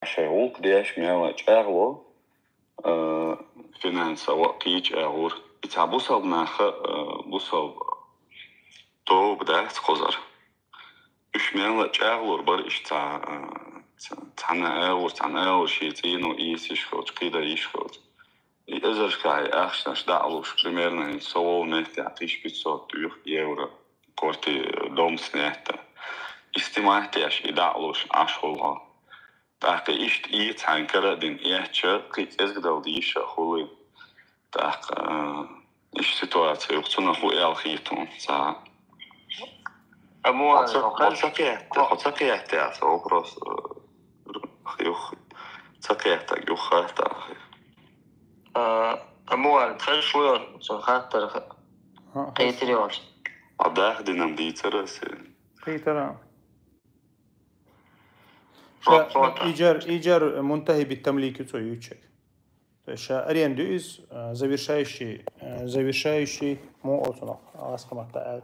شغوق ديش ميلا جاغلو فينانسا وقيج أغور بتعبوصل بناخ بوصل تو بدأت خزر إيش ميلا جاغلور بر إيش تعنا أغور شيتين وإيس يشخوج قيدا يشخوج إذا كاي أخشنش دعلوش примерно соло нефть 1500 евро كورتي دومس نهتا استماعتيش إدعلوش عشولها تاق إيشت إيت عن كردين إيهتشا قيت إزغدال ديشا خولي تاق إيش سيتواتي وقتنا هو إيالخيتون سا أموال تقيحتي أسا أبرس خيوخ تقيحتك يوخات أخي أموال تخشوير سنخاتر قيتريون عداخ دينام ديترسي قيترا إيجار منتهي بالتمليك يتويوتشك. أريان دوز завершающий موطنه أسخمة تاج.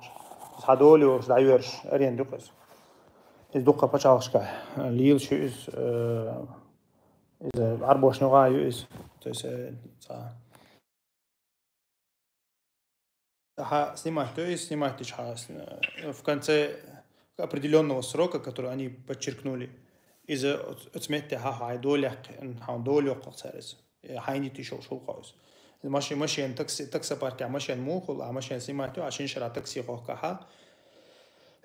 هذول ورش دعيرش أريان دوز. إذا دقة بتشالشكا ليل شو إذا 24 غايو снимать в конце определенного срока, который они подчеркнули, إذا أتمت هايدولك هاندولك قصارز هايني تيشو شو قاوس ماشي أن تكسي بارك ماشي أن موخ ولا ماشي أن سمعتو عشان شرا تكسي قاها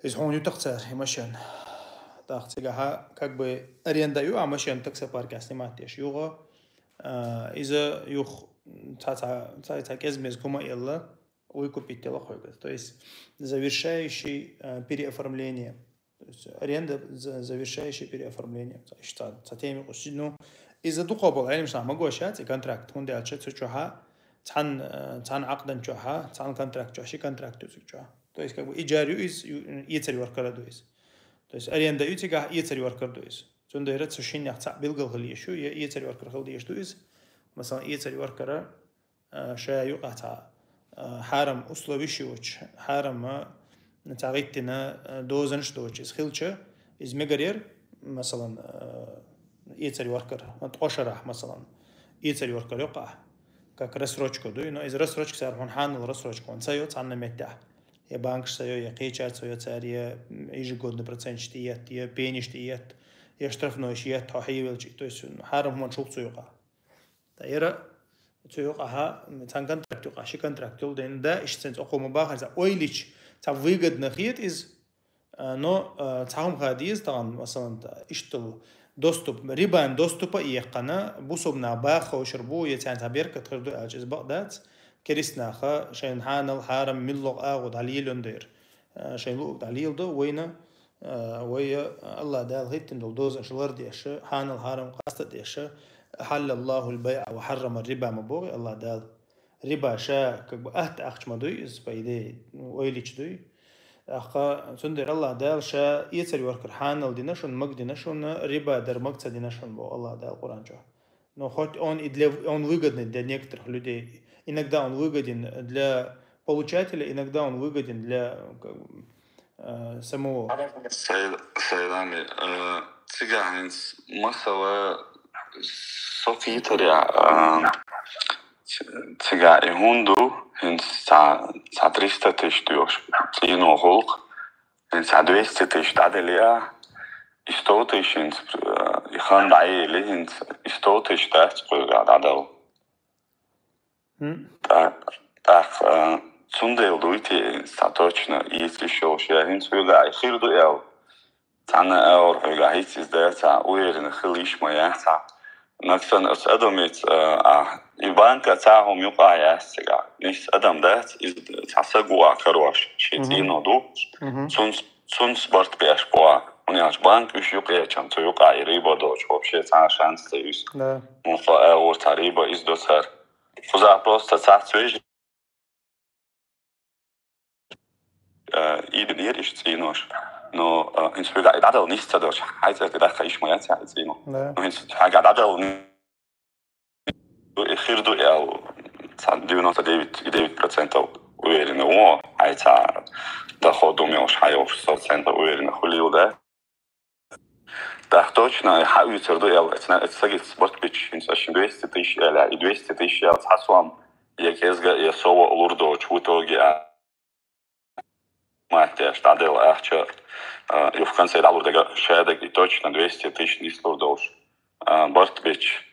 إذا هون يتقصر ماشي أن تاخذها كأب أريندا يو ماشي أن تكسي بارك سمعتيش يوغا إذا يوخ تا كزمز كوما يلا выкупить тело хойга. То есть завершающий переоформление. То есть аренда завершающее переоформление. Ну, из-за духового, я не знаю, могу ощущать контракт. Он делает что-то, цан акдан что-то, цан контракт что-то. То есть как бы иджарю из яцерь воркара дуис. То есть аренда ютига яцерь воркар дуис. Он делает сушинья цак билгал халишу, яцерь воркар халдиш дуис. مثلا яцерь воркара шаю قطع حرم أصلويشي وش حرم نتاعيتنا دوزنش دوش إز خلشة إز مجرير مثلا يتسري وركر نتقشرح مثلا يتسري وركر يقع كرسروچكو دو إنه إز رسروچك سار هون حان الرسروچكو نسيو تعنا متح يا بانكش سيو يا قيچات سيو تساري يجي процент تيات يا بينش تيات يا شترفنوش يا تحيل شيء تويس حرم هون شوق سيوقع تيرا تيوقعها مثلا контракт يوقع شي контракт يولدين ده إشتنت أقوم باخر أويليش تعرف ويجد نخيط إز но تعهم خاديز طبعا مثلا إشتل دوستوب ريبان دوستوبا يقنا بوصبنا باخو شربو يتعن تعبير كتخردو أجز بقدات كريسنا خا شين حانل حارم ملق آغد عليل يندير شين لوق عليل دو وينا ويا الله دال هيتن دول دوز أشلر ديش حانل حارم قاست ديش حل الله البيع وحرم الربا مبوغي الله دال ربا شا كبو أخش مدوي إز بايدي ويليش دوي أخا سندر الله دال شا يتسري وركر حانل دينشون مق دينشون ربا در مقصد دينشون بو الله دال قرآن جا но хоть он выгодный для некоторых людей, иногда он выгоден для получателя, иногда он выгоден для самого. Сейлами, цыганец, масова Софи таря цыга и хунду, хин са 300 тысяч дюш, цыно холк, хин са 200 тысяч таделия, и 100 тысяч и хан дайли, хин и 100 тысяч таспрога дадал. Так, цундел дуйте, са точно, если шо, хин суга и хирду ел, цана eur хуга хит издается, уверен, хилиш моя са. مثلا أدمت البنك تاعهم يقع ياسجع نيس أدم ده تحسجوا كروش شيء دو سونس برت بيش بوا ونياش بنك وش يقع كم تو يقع يريبا دوش وبشيء تاع شانس تيوس مفا أور تريبا إز دوسر فزع بروست تحت ويج إيد نيرش تينوش no إنس بيجا إدعاء نيست دوش عايز كده خايش ما ينسى عايزينه إنس حاجة إدعاء خير دو أو صدقني ديفيد процентов уверен هو عايز دخل دومي وش حياه وش 100% уверен خليه ده Так точно, حاول يتردوا يلا اتسجل سبورت بيتش إنس عشان 200 تيش لا 200 تيش يلا تحسوام يكيزجا يسوى لوردو شوتوجي ما تيش تعدل أحشر يفكر سيد على لوردو شادك точно 200 тысяч نيس لوردوش بورت بيتش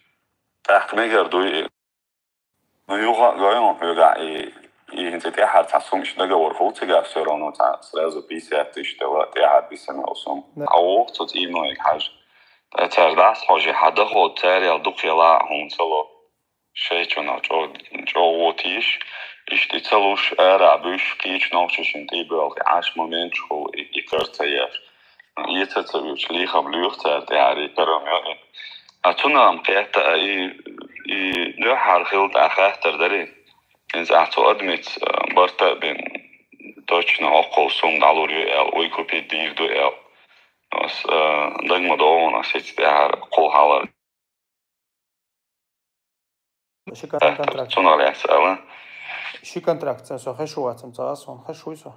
تحت ميجر دوي يوغا غايون يوغا и те хар тасумиш договор холцега всё равно сразу 50 тысяч дела те хар бисемелсом аоцот ино ек хаж ترداس حاجه حدا خود تریال دو خیلا هونسلو شیچونا جو ووتیش اشتی تلوش رابش قیچ نوشش انتی بالغ عاش مومنت خو اکرتیش یتتویش لیخ بلیوخ ترتی هری کرمیه اتونا هم قیت ای نه هر خیلت اخه ترداری انز اعتو ادمیت برتا بین точно около сум долларов ел ойкупи дир до ел нас дагма до нас эти кол халар شي كونتراكت صنع العسل شي كونتراكت سو خشوا تمصاصون خشوا سو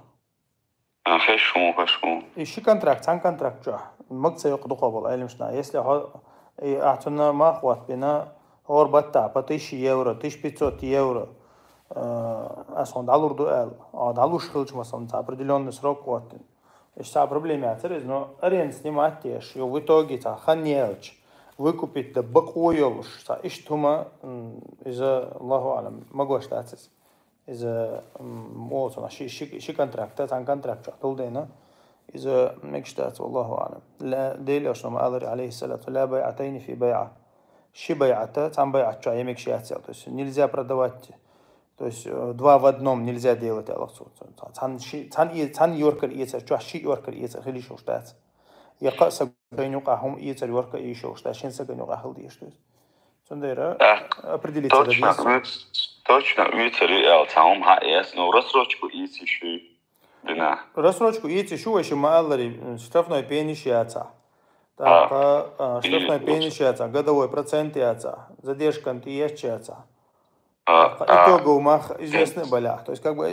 خشوا شي كونتراكت سان كونتراكت جا مقص يقدو قبل علمشنا يسلي ها اعطنا ما اخوات بنا اور بتا بتيش يورو تيش 500 евро أصلاً دالور دوال دالوش خلش مثلاً определенный срок вот есть проблема отрез но арен снимать тешь и в итоге та ханьелч выкупить да бакуёлш та иштума из-за Аллаху алам могу штатс из-за вот на ши контракт тан контракт толдена из-за мекштат Аллаху алам لا دليل شو ما أدري عليه الصلاة لا بيعتين في بيعة شي بيعته там بيعة شو يمك شي أتسال то есть нельзя продавать. То есть два в одном нельзя делать Аллаху. Цан йоркер иецер, чуаши йоркер иецер, хили шо штац. Я каса гайнюка хум иецер йорка и шо штац, шенса гайнюка хилди что. Сондера определиться да дис. Точно, иецер ел цаум ха ес, но рассрочку иецер шо дина. Рассрочку иецер шо еще мааллари штрафной пениш яца. Так, штрафной пениш яца, годовой процент яца, задержка МТС яца. Итоговый мах известный балях. То есть как бы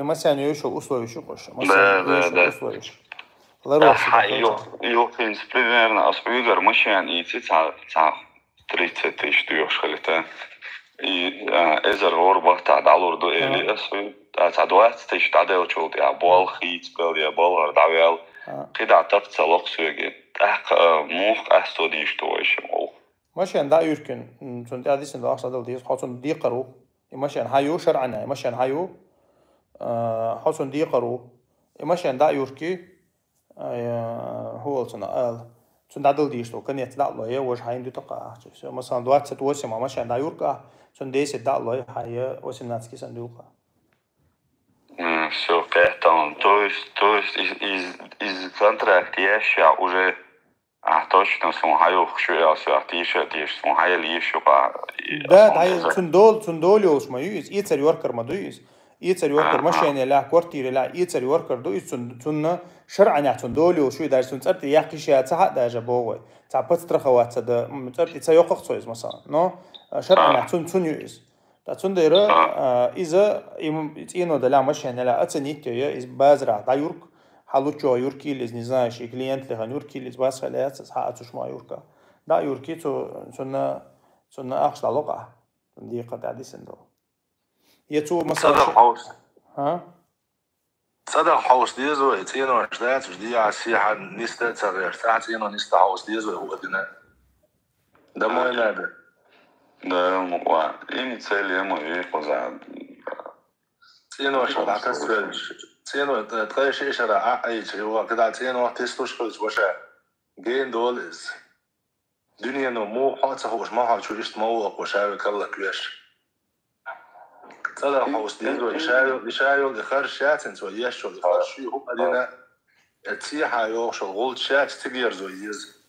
масяне еще условия еще больше. Да. Условия. Его в принципе примерно освоигар машин и ца 30 тысяч дуёшхалита. И эзер орбахта доллар до или освой ца 20 тысяч тадел чулт я бол хит спел я бол давал. Кида тапцалок сөге. Так мох астодиш что еще мол. ماشي دا يمكن سنت هذه سنت أقصد دي حصل دي قرو ماشي هايو شرعنا ماشي هايو حصل دي قرو ماشي دا يوركي هو سنة سنت عدل دي شو كان يطلع له هي وش هاي عنده تقع مثلا 28 ماشي دا يوركا سنت دي سد له هاي وسناتسكي سنت يوركا Все, поэтому, то есть из контракта я сейчас уже точно سموحايو خشوع سياتيشة ديش سموحايا ليش يقع ده تندول يوش ما يوز يتسر يوركر ما دويز يتسر يوركر مش يعني لا كوارتير لا يتسر يوركر دويز تن شرعا يعني تندول يوش ده تنصبت ياقي شيء تصح ده جبوه تعبت ترخوات ده تصبت تسيوق خصوص مثلا نو شرعا يعني تن يوز ده تنديره إذا إنه ده لا مش يعني لا أتنيت يا إذا بازرع ده يورك حلوچو يوركي لز не знаешь и клиент леха юрки лез басхаляц саату шма юрка да юрки то сунна ахш лоqa دي قد عديسن دو يتو مثلا ها صدق حوش دي زو تينو شدات دي عسيحه نستا صغير ساعه تينو نستا حوش دي زو هو دنا ده ما نادر ده مو إني تسألي ما يقصد تينو شو بعكس تينو تغير شيء شرع أي شيء هو كده تينو تستوش خلص وشا جين دولز دنيا نمو حاطة هوش ما حاط شو يستمو وشاوي كلا كيش تلا حوس ديزو يشاوي يخرج شاتن سو يشو يخرج شو هو أدينا تسيحة يوش الغول شات تغير زو يز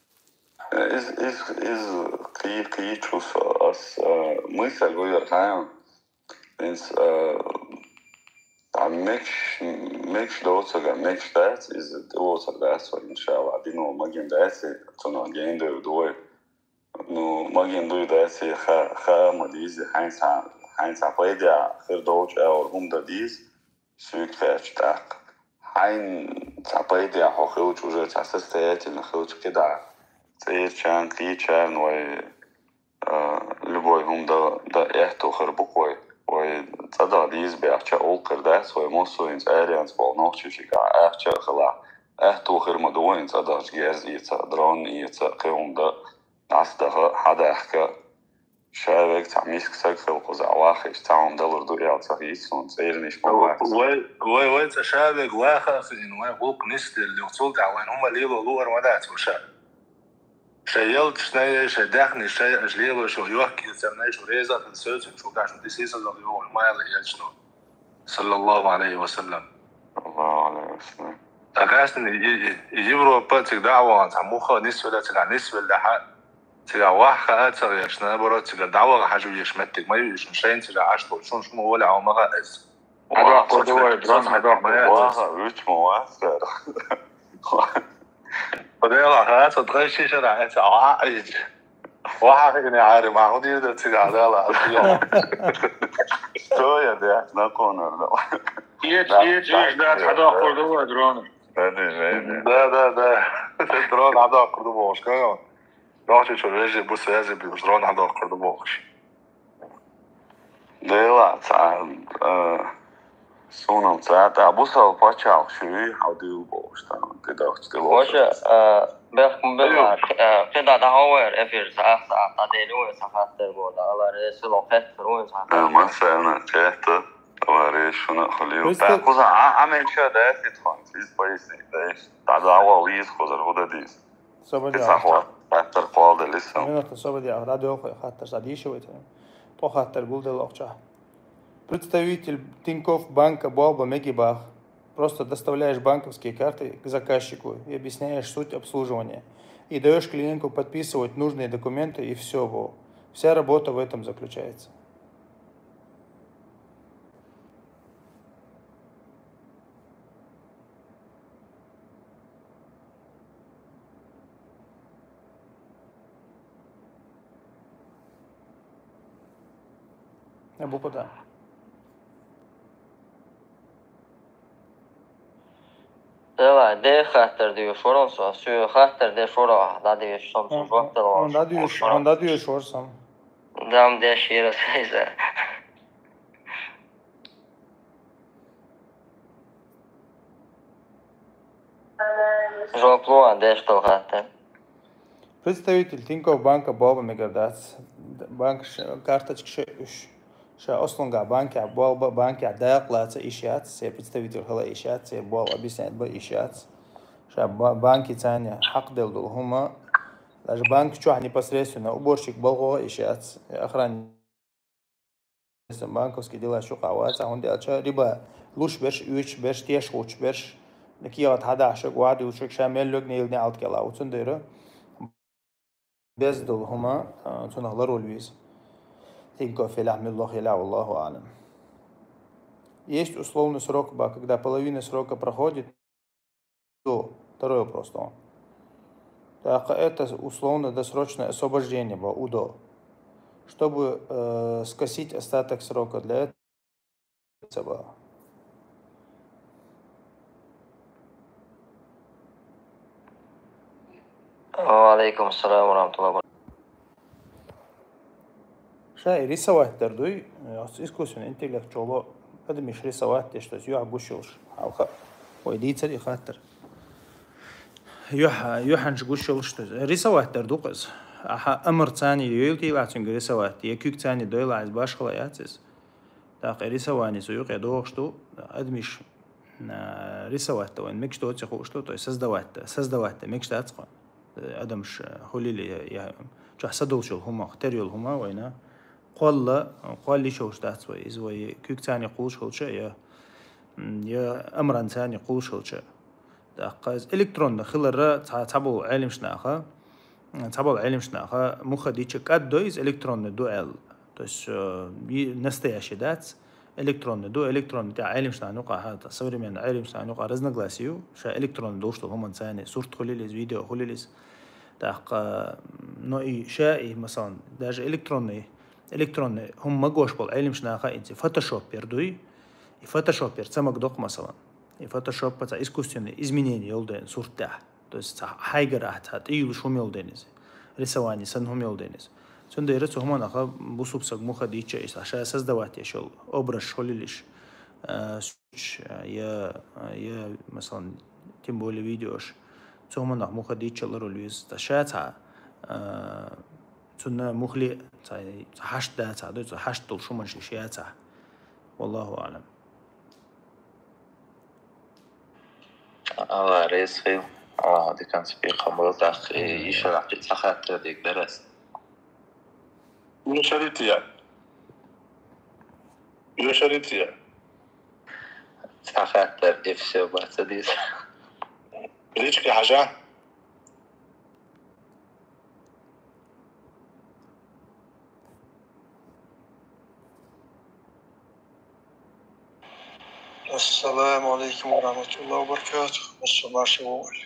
كي تشوف أس мысль غير هاي إنس مش دوتسا مش داس إز دوتسا داس وإن شاء الله دينو ماجين داسي تنا جين دو دوي نو ماجين دو داسي خا مديز هاينسا بايدا خير دوتش أو هم داديز سويك فاش تاق هاين بايدا هو خلوش وجه تاسس تياتي نخلوش كده цейчан, кличан, ой, любой хум да эхто хербукой, ой, цада дизбеахча олкердас, ой, мосуинс арианс бол нохчишика, ахча хала, эхто хермадуин цада жгез ица, дрон ица, кеумда, асдаха хадахка, شايفك تعميسك سكر وقزعواخش تعم دلر دويا وتغييس ونسيرنيش مواكس وي تشابك واخف إن ويقوق نست اللي وصلت عوين هم اللي يلو لور ودات وشا شيلت شناي شدخني شيء أجليل شو يحكي تسمني شو ريزة في السوت شو كاش وديسيس اللي يقول ما يلا شنو صلى الله عليه وسلم الله عليه وسلم أكاسن يجيبوا باتك دعوة تعموخا نسبة تلع نسبة لحق تلع واحد أتغير شنا برا تلع دعوة حاجة يشمتك ما يشمشين تلع عشتو شون شو ولا عم غائز هذا قدوة درون هذا واها ويش مواسر فديلا خلاص تغشي شرع أنت عايج واحد إني عارف معقول يقدر تلع ديلا شو يا ده نكون ولا يج هذا قدوة درون ده درون هذا قدوة مش كمان راح شو رجع بس لازم بدرون هذا قدوة مش ديلا تعال سونم تعال أبوسها باشا شوي حاودي بوشتان كده وشا بخم بلا كده دعوة أفير ساعة تعديلون ساعات تقول على رئيس الوقت تروين ساعات مثلا كهت وريش شنو خليه تأخذ عمل شو ده تدخل فيس بايسي ده تعدعوا ويز خذ الغدا ديس صحوا أكتر قوال ده لسه من التصوير ده راديو خاطر صديشة ويتهم تو خاطر قول ده الأقشة Представитель Тинькофф банка Боба Мегибах. Просто доставляешь банковские карты к заказчику и объясняешь суть обслуживания. И даешь клиенту подписывать нужные документы и все. Вся работа в этом заключается. Абу куда? لا ده خاطر دیو شورم سو خاطر ده شورا ده دیو شام سو وقت لا Onda diyor şorsam. دام ده شيرة سيزا жоплуа ده что خاطر Представитель Тинькофф банка Боба Мегадац. Банк карточка أصلاً банки даяклаца ищат, все представитель хала ищат, все бол объясняет бы ищат. Банки цены хак делдул хума, даже банк чух непосредственно уборщик болго ищат, охранник банковские дела шукаваться, он делает либо луч берш, уч берш, теш луч берш, такие вот хадашек, вади учек шамел лег не илне алткела, уцундера без дул хума, цунах ларул виз. Тинькофф или Ахмедуллах или Аллаху алям. Есть условный срок, когда половина срока проходит до второй вопрос. Так это условно-досрочное освобождение УДО. Чтобы скосить остаток срока для этого. وعليكم السلام ورحمة الله وبركاته. شاي رسوات تردوي искусственный интеллект чоло адмиш рисовать что юа гушилш алха ويدي تري خاطر يوحنش гушилш что рисовать тردуقز امر ثاني يلتي لاتن رسوات يكيك ثاني دويل عايز باشخلا ياتس تاق رسواني سويق يدوق что адмиш рисовать то мек что тихо что то создавать мек что ацко адамш хулили я ча садулшул хума хтерюл хума وينا قال لي شو اشتهت وي زوي كيك ثاني قول شو شيء يا امران ثاني قول شو شيء دقاز الكترون خلر تعبوا علم شناخه مخ ديش قدويز الكترون دوال تش настоящий دات الكترون دو الكترون تاع علم شناقه هذا современный علم شناقه разногласию ша الكترون دو что هم ثاني صورة خليليز فيديو خليليز دق نوعي شائي مثلا даже электронный هم مجوش بول علم شناخه انت فوتوشوب пердуй и фотошоп самок док مثلا и фотошоп это искусственное изменение يولدين صورته то есть хайгара хат и шумел денис رسواني سنهم يولدينيس سن ديرت هم نخا بوسو بسق مخ ديتش إيش عشان أساس دواتي شغل أبرش هوليليش يا مثلا تيمبولي فيديوش هم نخ مخ ديتش الله روليز تشاتها سن مخلي حشت ده تعدد حشت طول شو منش شياتها والله أعلم. الله رئيس خير دي كان سبيل خمرات أخ يشرح تتخطر ديك درس يشريتيا تخطر إفسي وبعتديس ليش في حاجة؟ السلام عليكم ورحمة الله وبركاته. مسلم مشغول.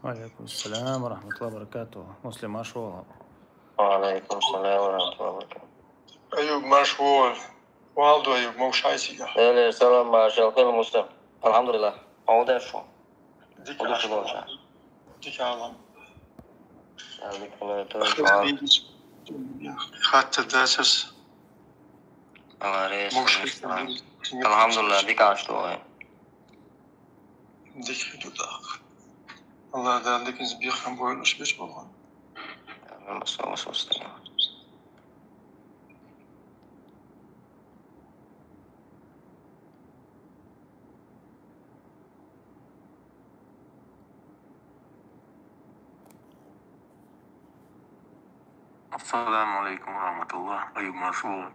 وعليكم السلام ورحمة الله وبركاته. مسلم مشغول. وعليكم السلام ورحمة الله وبركاته. أيوب مشغول. والدو أيوب موش عايزية. لا سلام ماشي كل مسلم. الحمد لله. عودة شو؟ ديك عالم. خدت الداسس. الحمد لله ديك عاشتوها. ديك حدودك. الله ده عندك نسبيخ هم بقولش بيش بقول. السلام عليكم ورحمة الله. أيوب مشغول.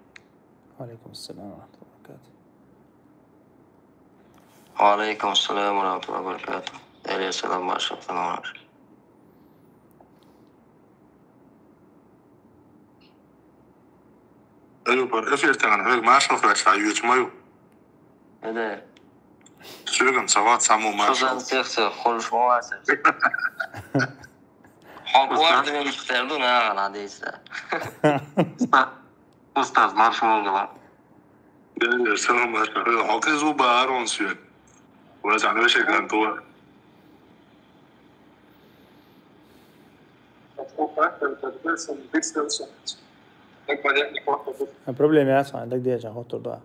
وعليكم السلام ورحمة الله وبركاته. وعليكم السلام ورحمة الله وبركاته. يا سلام ما شاء الله. أيوب الأفير تغن هيك ما أشوف لك عيوت مايو. هذا. شو كان سوات سامو ما شو كان سيخ خلش مواسم. حقوقت من مختارون أنا عاديس. أستاذ ما شو والله. يا سلام ما شاء الله. حقي زوبا أرون سيد. ولا أنا وش كان توا. البروبلم يا أصلا عندك دي عشان خاطر ده.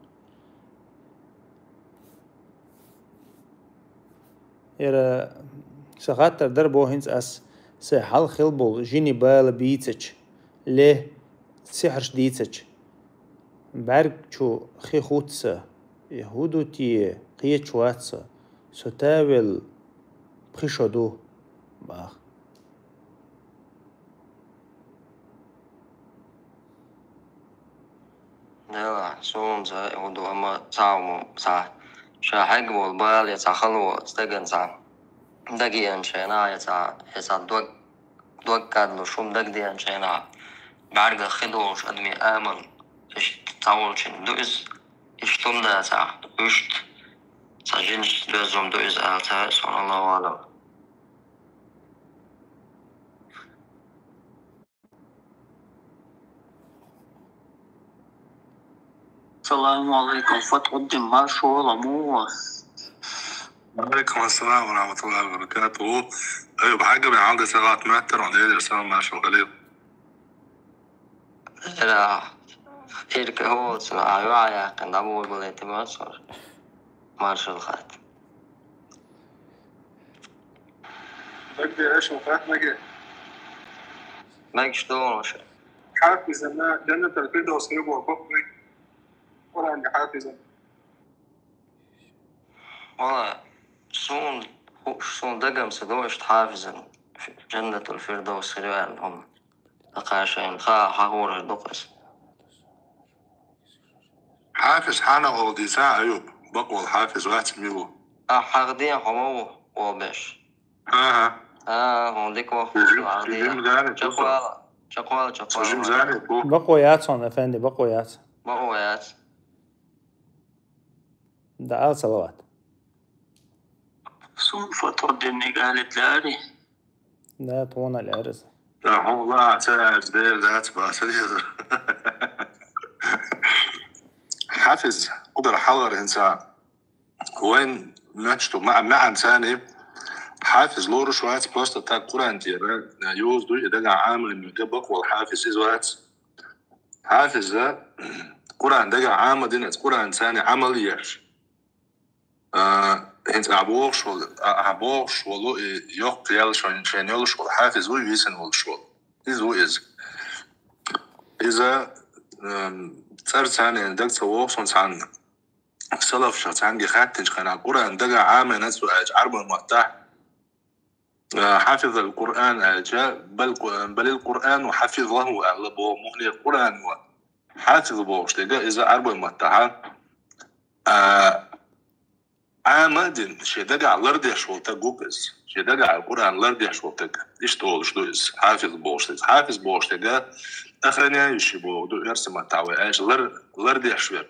يرى سخاطر دربو هنس أس سحال خلبو جيني بالا بيتش ليه سحر شديتش بعرق شو خي خوتسا يهودو تي قية شواتسا ستاول بخشدو باخ لا سون زا يهودو أما ساومو سا شاحق والبال يتخلو استجن سا دقي أنشينا يسا دوق كادلو شوم دقدي أنشينا بعرق خدوش أدمي آمن إش تطاولشن دوز إش تمنا سا وشت سجنش دوزهم دوز آلتا سبحان الله وعلم. السلام عليكم. فتقدم ما شو والله مو. وعليكم السلام ورحمة الله وبركاته. أيوب حاجة من عندي ساعات متر وعندي السلام ما شو غليظ. لا إيرك هو سنا عيوعيا كان أبوه بليتي ما صار ما شو الخات. بدي إيش وفات مجد. ما يشتون وش. حافظ أن جنة الفردوس يبغى بقري. ولا عندي حافظ. والله سون دقم سدوش حافظا في جنة الفردوس ريال هم أقاشين حقور الدقس. حافظ حانا ولدي ساعة أيوب بقوى الحافظ واحد ميلو. حقدين حمو وبش. هنديك وخوش عادية. شقوال. بقويات صن أفندي بقويات. ده آل صلوات. سون فتقدمني قالت لاري. لا طونا العرس. لا والله اعترف دير ذات باسل. حافظ قدر حضر إنسان وين نجته مع إنساني حافظ لورو شوات بوست تاع القرآن تيرا يوز دو إذا عامل إنه يجبق والحافظ إزوات حافظ قرآن دقا عامل دين قرآن ثاني عمليش إنت عبوش ولو يوق يال شان يال شغل حافظ هو يسن ول شغل إذا صار ثاني دق سووصن ثاني سلف شخص عندي خاتج كان القرآن دقا عامل ناس عرب المقطع حافظ القرآن أجا بل القرآن وحفظه أغلبه مهني القرآن وحافظ بوش دقا إذا عرب المقطع عامدين شي دقا لردي شولتا جوبز شي دقا القرآن لردي شولتا إيش تقول شو إز حافظ بوش دقا أخرني يشي بو دو يرسم التعوي إيش لردي شويب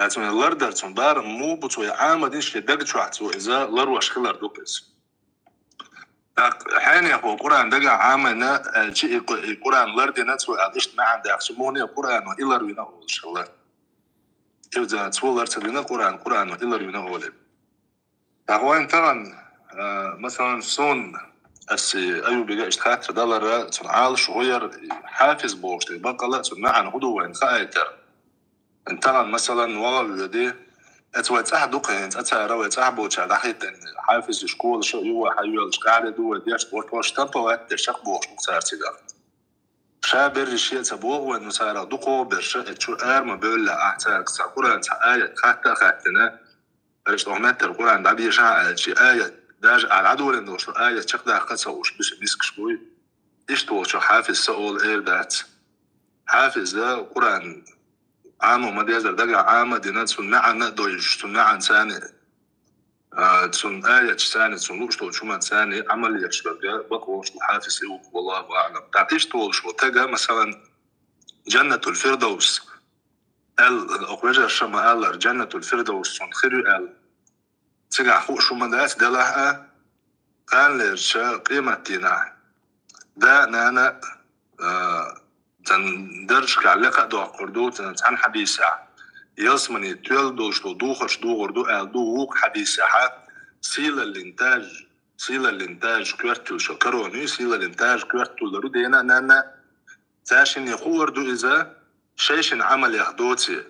لكن اللردر تنبار مو بتوي عامدين شي دقا شوحتو إذا لروش خلر دوبز حين هو القرآن دقا عامنا شيء القرآن لردي نتوي عدشت معا داخشموني القرآن وإلا روينا أول إن شاء الله إذا تولر تلينا القرآن وإلا روينا أول أخوان طبعا مثلا سون أسي أيو بيجا إشتخات دولار تنعال شغير حافظ بوشت بقى لا تنمع عن هدو وين خايتر انتظر مثلا والله بدي أتوتح دوقين أتارا ويتحبو تشالحيت حافظ شكول شو يوا حيول شقاعدة دو ديش بوش تنطوات دشق بوش مكسار تيغا شابر الشيء تبوغ وانو سارا دوقو برشا اتشو ما بيولا احتاك ساقورا آية خاتنا رشت أغمات القرآن دابي شاء آية داج على العدو لندوشو آية تشقدا قصوش بش بيسك شبوي إشتوشو حافظ سؤول إير دات حافظ دا قرآن عامو مديازر دقا عامة دينات سنعا نقدوش سنعا ثاني تسن آية ثاني تسن لوشتو شوما ثاني عمل يشبه بقوش الحافظ والله أعلم تعطيش تولشو تقا مثلا جنة الفردوس أخرج الشما ألر جنة الفردوس سنخيرو أل تقع خوش شوما دات دلها كان لرشا قيمة دينا دا نانا تندرش كعلقة دو أقردو تنتحن حديثة يصمني تيل دوشتو دوخش دو غردو أل دو ووق حديثة سيلة الانتاج كوارتو شكروني سيلة الانتاج كوارتو لرو دينا نانا تاشن يخور دو إذا شيشن عمل يخدوتي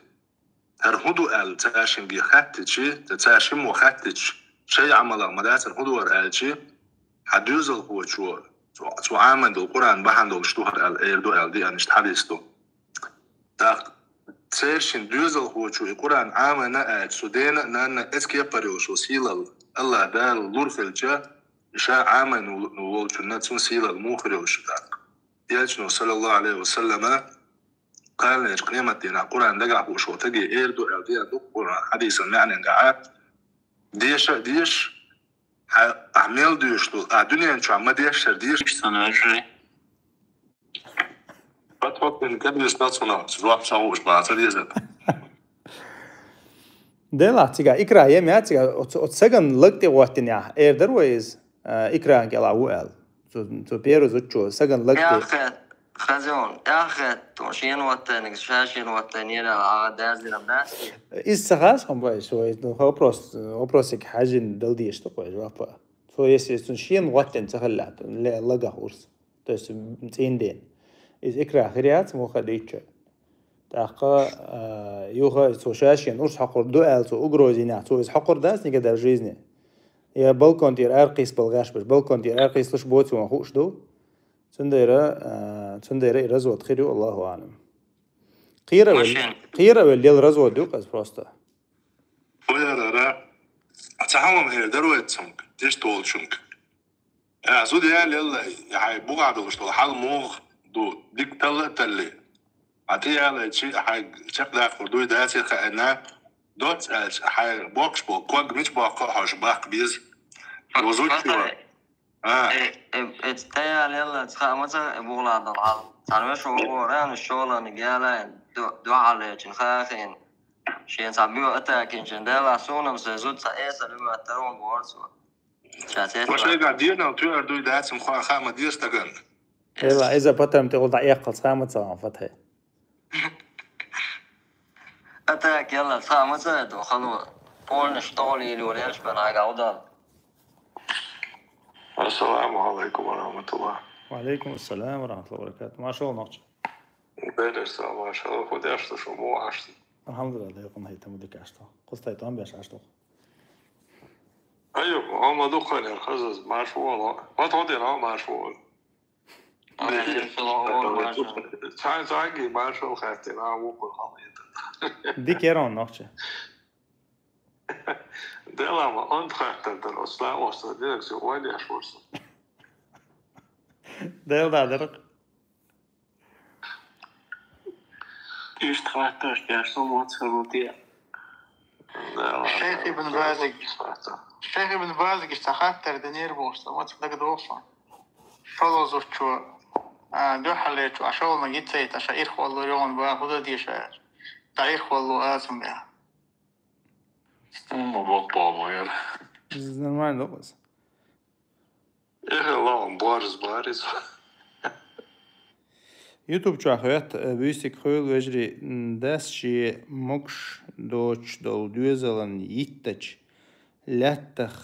هرهدو أل تاشن بيخاتتشي تاشن مخاتتش شي عمل أغمدات هرهدو ورقالتشي حدوزل هو شو عامل دو القرآن بحن دو اشتوهر أل إير دو أل دي أنشت حديثتو تاشن دوزل هو شو القرآن عامل نقاد سودينا نانا اتكي بريو شو سيلة الله دال لور في الجا إشاء عامل نولو شو ناتسون سيلة الموخري وشتاك يجنو صلى الله عليه وسلم قال ليش قيمة دينا القرآن دقع وشو تجي إير دو أل دي أدو قرآن حديثا يعني نقعات ديش أعمل ديشتو الدنيا انشو عما ديشتر ديش سنة أجري فتوك من قبل يسناتنا سرواب ساوش بعد ديزل دلا تيجا إكرا يا تيجا أتسجن لقتي وقتنيا إير درويز إكرا كلا وقال تو بيرو زوجو سجن لقتي يا أخي خزون يا أخي توشين وقتنك شاشين وقتني لا دازي لمناس إستخاص هم باي شوي هوبروسك حاجة دلديش تقوي جوابا فويس تنشين وقتن تخلعت لقى هورس تس متين دين إذا إكرا خريات مو خديتش تاقا يوخا سوشاشين أرس حقر دوال سو أجروزينا سو إذا حقر داس نيجا درجيزني يا بالكون تير أرقيس بالغاش بس بالكون تير أرقيس لش بوت وما خوش دو تنديرا رزوت خيرو الله أعلم قيرة واللي الرزوت دوق أز براستا ويا را تحوم هي دروت سمك ديش طول شنك عزود يلا هاي بوقع دوش طول حال موغ دو ديك تلي عطيه على شيء هاي شكلها خردوي داسي خأنا دوت هاي بوكش كوج مش بوقع حوش باق بيز وزوج شو اتتيال يلا مثلا بوغلا دلعال تعرف شو هو ران الشغل نجالا دو على خاخين شين سابيو أتاكين شندلا سونا مسجود سايس اللي بترون بورسو وش قاعدين وتوير دوي داس مخا خامة ديش تجن يلا إذا بترم تقول ضعيق خامة صام فتح أتاك يلا خامة دو خلو بول نشتغل يلي وليش بناقة ودال السلام عليكم ورحمة الله. وعليكم السلام ورحمة الله وبركاته. ما شاء الله. Belirse ما شاء الله خود açtı şu mu açtı. Alhamdulillah yakın haytam dik açtı. Qostaytan beş açtı. أيوة هم دخل الخزز ما شو والله ما تودي لا ما شو ساعي ما شو خاتي لا وقول خميت Dik yaran naqçı. ده ما أنت خاتي درس لا وصل ديك سو وين يش وصل Del dadır. İşte hatta yaşlı muhatırlığı. الشيخ ابن بازق الشيخ ابن بازق اشتخاتر دنير بوسط ما تقدر دوفا فلوزو شو دو حليت عشان ما جيت سيت عشان والله يوم باخذ دي شاعر تعير والله اسم بها ما بطل ما يلا Normal olmaz. إيه الله بارز YouTube çağırt büyük koyul vecri desçi mokş doç dol düzelan yittaç lattah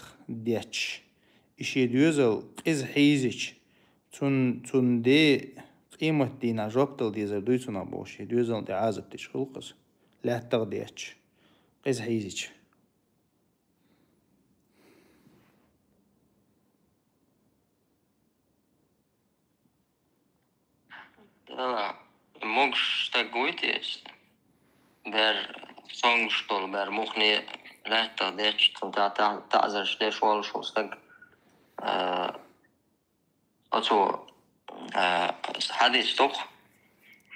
diaç işi düzel iz hiziç tun de قيمة دينا جوبتل ديزر دويتنا بوشي düzel de azıp diş xulqız lattah diaç iz hiziç Да, могш так гуйтест. Бер сонгштол бер мухни лата деч та тазер штеш вол шостак أتو حديث توق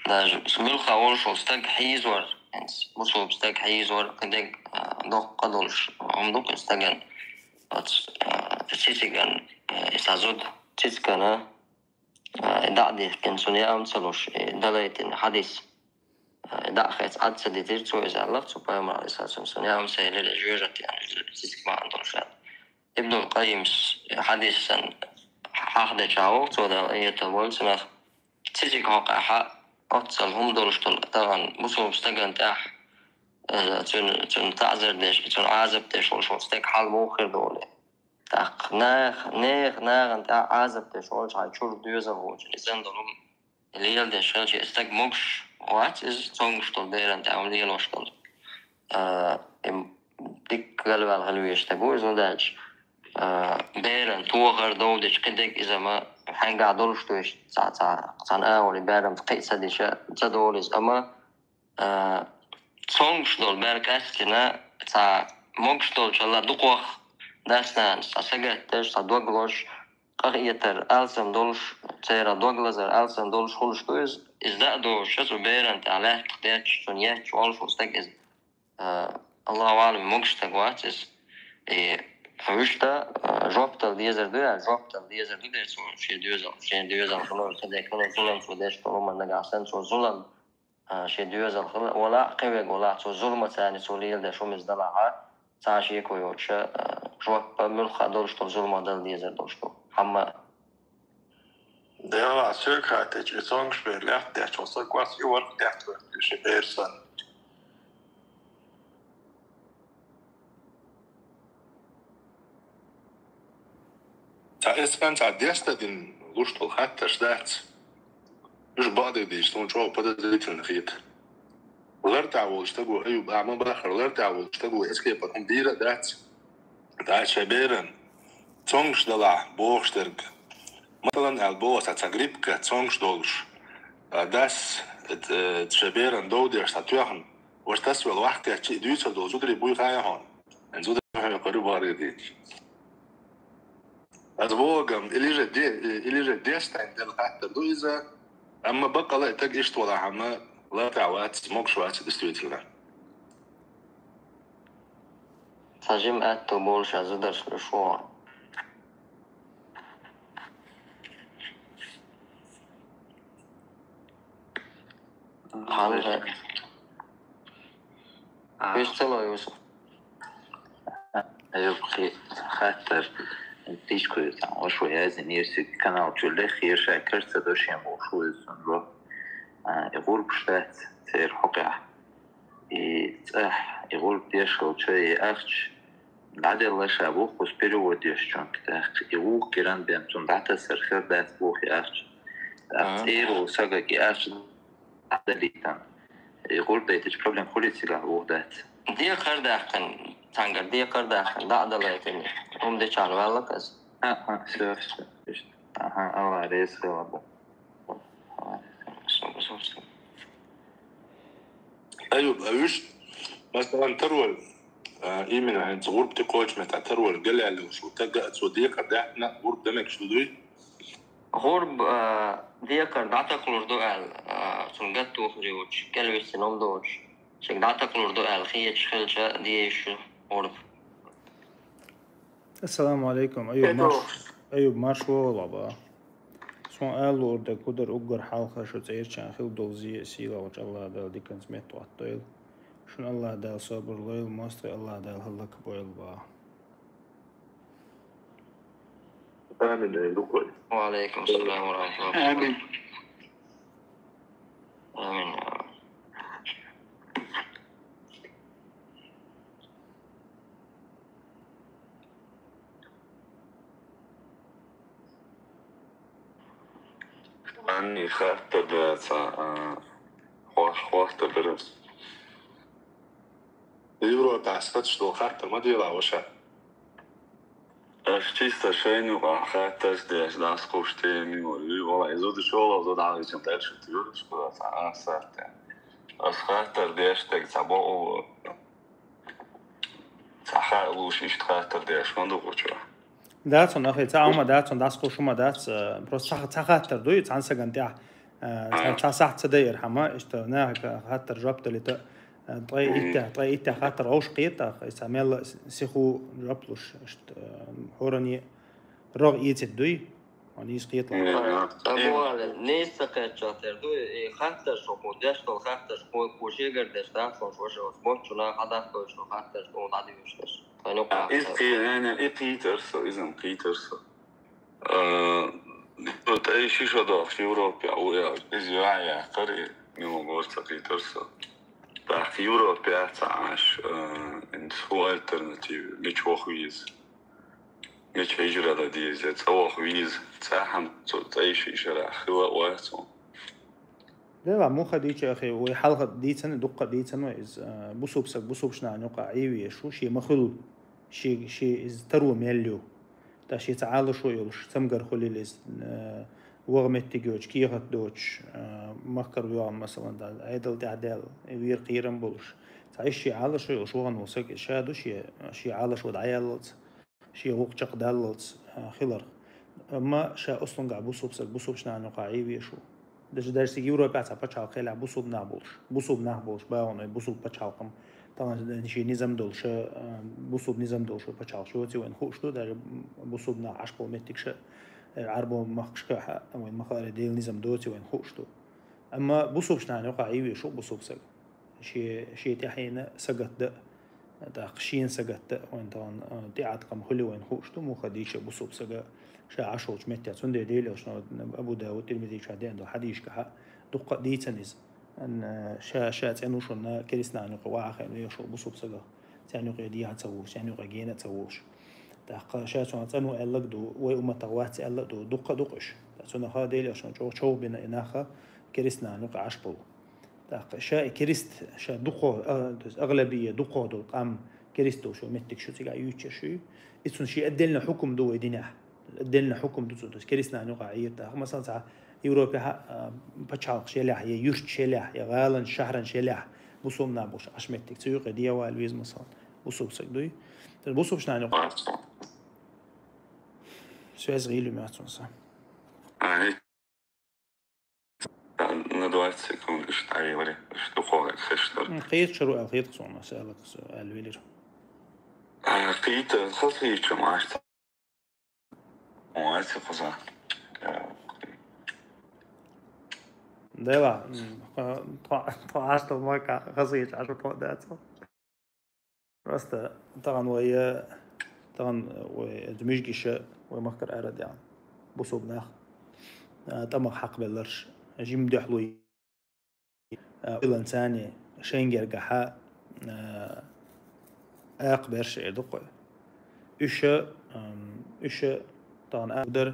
دا سميل خاول شوستك حيزور انس مصوب ستك حيزور كدك دوق قدولش عمدوك استغن تسيسيغن إسازود تسكنا دعدي كان سنيا أمثلوش دلائت حديث داخل عد سديتير تو إذا لفت سبحان الله إساسا سنيا أمثل للجوجة يعني تسك ما عندهم شيء ابن القيم حديثا حاخد شاو تو ده يتولد سنة تسك حق حق أتصل هم دولش طبعا مصوب استغن تاح تون تعذر ديش تون عازب ديش وش استك حال موخر دولي تاق ناغ انت عازب تشول شاي شور دوزا هوج لسان دولم الليل ده شال شي استك موكش وات از تونغشتول بير انت عمليه لوشتول ديك قلب الغلوي يشتبو زوداج بيرن توغر دودش قدك اذا ما حين قاعد دولشتوش سان اولي بيرن قيسه ديش تدولز اما تونغشتول بيرك اسكنا تا موكشتول شلا دوقوخ دستان ساسجتش سادوغلوش قريتر ألسن دولش تيرا دوغلازر ألسن دولش خلش تويز إزداء دوش شسو بيرنت على تقديرش تونياتش والش وستك إز الله أعلم موكش تقواتس فوشتا جوبتل ديزر دويا جوبتل ديزر دويا شين دوزل خلول كده كله ظلم فودش طالما نجا سن سو ظلم شين دوزل خلول ولا قوي ولا سو ظلم ثاني سوليل ده شو مزدلعها ساشي كويوتش جواب ملخ دولشتو ظلم دل ديزر دولشتو حما Det var sökhatet i sångspel lätt och så kvass år lätt för sig person. Ta اسكان ta desta din lustul hatta stats. مش بعض دي شلون شو بدأ زيت النخيت. ولرتع واشتغلوا أيوب أعمال بآخر ولرتع واشتغلوا إسكيب هم ديرة دات شبيرن تونغش دلع بوغشترك مثلا البوس تغريبك تونغش دولش داس شبيرن دودر ستوهن واشتسوى الوقت يحكي دويتر دول زودري بوي غايهون ان زودري هم قريب هاريدي أزبوغم إلي جديستين دل حتى دويزة أما بقى لا يتاق إشت ولا عما لا تعوات سموك وات دستويتلنا ساجم أتو بولشا زدرش لشوا حالة ايش تلو يوسف يبقي خاطر تيش كويس وشوي هذا يرسي كانال جل خير شاكر تدوش يمو شوي سنرو يقول بشتات تير حقع يتاح يقول بيشغل شوي أخش العادي الله شابوخ وسبيرو وديش جونك تاخ يوخ كيران بيمتون دعتا سرخير دات بوخي أخش تأثير وساقا كي أخش عدليتان يقول بيتش بروبلم خولي تسيلا هو دات دي قرداخن تانگر دي قرداخن دا عدليتني هم دي چان والله كس سيرش الله عليس غلبو أيوب أيوش مثلا ترول إيمن عن غرب تقوش متى ترول قلع لو شو تجا صديق قدحنا غرب دمك شو دوي غرب دي قرداتا كلردو ال سنجت وخريوش كلبي سنوم دوش شجداتا كلردو ال خيش خلشة دي شو غرب. السلام عليكم. أيوب مارش والله سون قال ورد كودر أجر حلقة شو تعير كان خيل دوزي سيلا وش الله دال دي كان سمعت وعطيل شون الله دال صبر ليل ماستر الله دال هلك بويل با. آمين لكل. وعليكم السلام ورحمة الله. آمين. آمين يا رب. أني خاطر بتاع خاطر برس يورو تعسفتش لو خاطر ما ديلا وشا أشتيست شيء خاطر ديش داس قوشتي مولي والله يزود شغل وزود على يوم تعيش تيور شو تاع ساعات أش خاطر ديش تكتبوا تخيلوش إيش خاطر ديش ما دوقتش داتون أخي تعاوما داتون داس قوشو ما دات بروس خاطر دوي عن سجنتيع صح تدير حما اشتناها خاطر جبت اللي طيب خاطر عوش قيتا يسمى سيخو جبلوش حورني رغ يتدوي ونيس قيت أبوال نيس سكت شاطر دوي خاطر شو مودش تو خاطر شو كوشي قردش تاخذ شو سموت شو هذا كوش شو خاطر شو عادي وشش يعني قيترسو إذا قيترسو أي شيء شو ده في أوروبا أو إزرايل قرية نيو غورتا قيترسو في أوروبا تعاش إن هو ألترناتيف مش وخويز مش هجرة ديزة سوا خويز تاهم أي شيء شرع خوا واسو لا مو خديش يا أخي وحلقة ديتنا دقة ديتنا إز بوسوب شنا نقع عيوي شو شيء مخلو شيء إز تروى ميليو تا شيء تعال شو يلش تمجر خلي لز وغمت تيجوش كيغت دوش مخكر ويوم مثلا دا عدل تعدل وير قيرن بولش تعيش شيء عال شو يلش وغن وسق شادو شيء عال شو دعيالت شيء وقت قدالت خلر ما شا أصلا قاع بوسوب شنا نقع عيوي شو درس يورو بعد بتشال خلا بوسوب نابولش باون بوسوب بتشالكم طبعا شيء نظام دولش بوسوب نظام دولش بتشال شو تي وين خوش تو در بوسوب نا 10 متر ش عربو مخشكه وين مخال ديل نظام دوتي وين خوش تو اما بوسوب شنا نوقعي شو بوسوب سق شيء تحين سقط ده قشين سقط وين طبعا تيعت كم خلي وين خوش تو مو خديش بوسوب سق شا 10 متر سند ديل شنو ابو داود تلميذ شادين دو حديش كها دقه ديتنز ان شا تنو شنا كريسنا نقوا واخر يشو بوسوب سق تانو قيديها تسووش تانو قينا تسووش تاق شاتو تنو القدو وي أم تغوات القدو دقش تسونا خاديل عشان شو بين إناخا كريسنا نقع عشبو تاق شا كريست شا دقو أغلبية دقو دو قام كريستو شو متك شو تيجا يوتش شو إتسون شيء أدلنا حكم دو دينه أدلنا حكم دو كريسنا نقع عير تاق مثلا تاع أوروبا بتشالق شيلح يوش شيلح غالن شهرن شيلح بوسوم نابوش عشمتك تيجا ديا والويز مثلا بوسوم سكدوي بوسوم شنو نقع شو صغير ما تنسى يعني ندوات سيكون إيش تعي ولا إيش تقول خشتر قيد شروع قيد قصونا سألك سؤال ويلر قيد خلصي شو معشت معشت قصة ديلا طعشت الماكا خصيش عشان طوداته راسته طبعا ويا طبعا ودمجي شيء ومخكر أرد يعني بوسوب ناخ طمق حق بلرش جيم دحلوي إنساني شينجر جحاء أقبرش يدقي إشة طبعا أقدر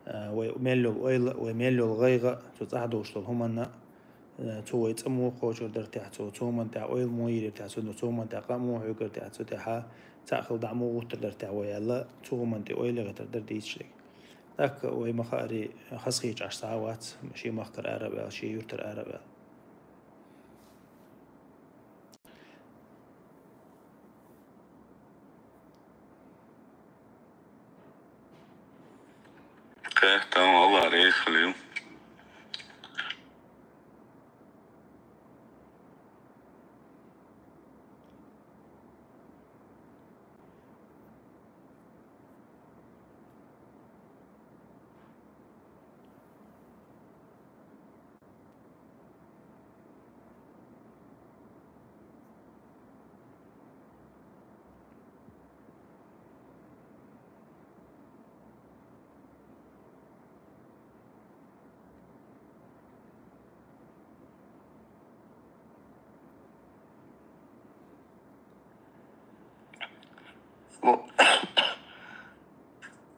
وميلو الغيغة تتعدوش طولهما تو يتمو قوشر در تحتو تو من تاع أويل موير تحتو تو من تاع قامو حجر تحتو تاعها تأخذ دعمو غتر در تاعويا لا تو من تاع أويل غتر در ديتشلي ذاك وي مخاري خسخيج 10 ساعات ماشي مخكر أربع شي يرتر أربع اوكي تمام الله عليك خليل.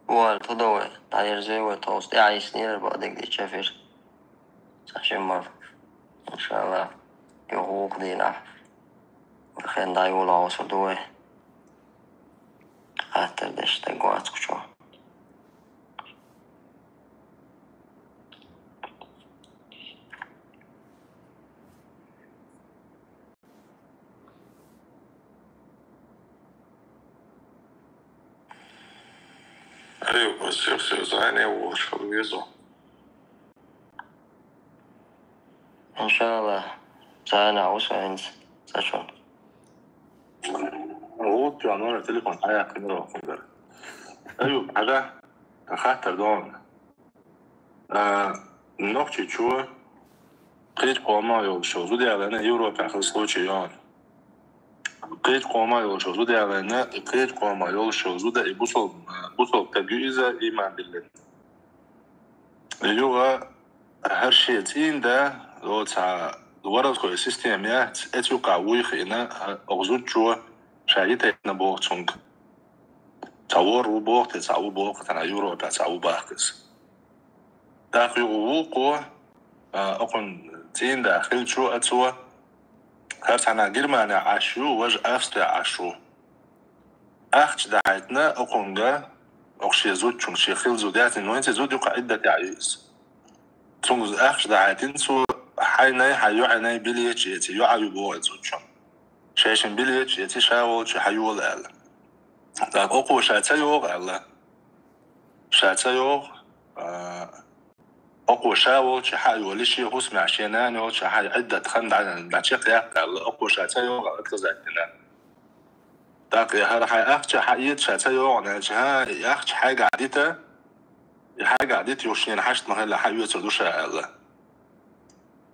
والتضوي تعير زي وتوصل عايش نير بعدك دي تشافر عشان مرة إن شاء الله يغوق دينا وخين دايو لا وصدوه خاطر دش تقوات كشو ايوه بس يصير زاني وشو بيزو إن شاء الله زانا وسعينز ساشون هو جانور التليفون حياة كاميرا وفنجر ايوه حاجة خاطر دون نوكتي شو قيد قوما يوشو زودي على يورو بأخذ سلوشي يون قيد قوما يوشو زودي على قيد قوما يوشو زودي بوصل تجهيزة إيمان بالله اللغة هالشيء تين ده لو تاع الورد كوي سيستم يات اتوقع ويخينا أغزود جوا شايته نبوغتونغ تاور وبوغ تاو بوغ تاع يورو تاو باكس داخل وقوع أكون تين داخل شو أتوا هرتنا جرمانة عشو وج أفسد عشو أختش دعيتنا أكون أخشي زود شون شي خيل زودات إنه أنت زود يقع عدة تعيس تونغ أختش دعيتين سو حيناي حيوعناي بليتش يتي يعيو بوغ زود شون شاشن بليتش يتي شاول شي حيول ألا داك أقوى شاتيوغ ألا شاتيوغ أقوى شاول شي حيول شي هوس مع شينانو شي حي عدة خند عن باتشيق ياك ألا أقوى شاتيوغ أكتر زيتنا داك هذا حي أختش حيت شاتيوغ ناجها أختش حي قعدته حاجة عديت يوشين حشت مهلا حيوة تردوشة ألا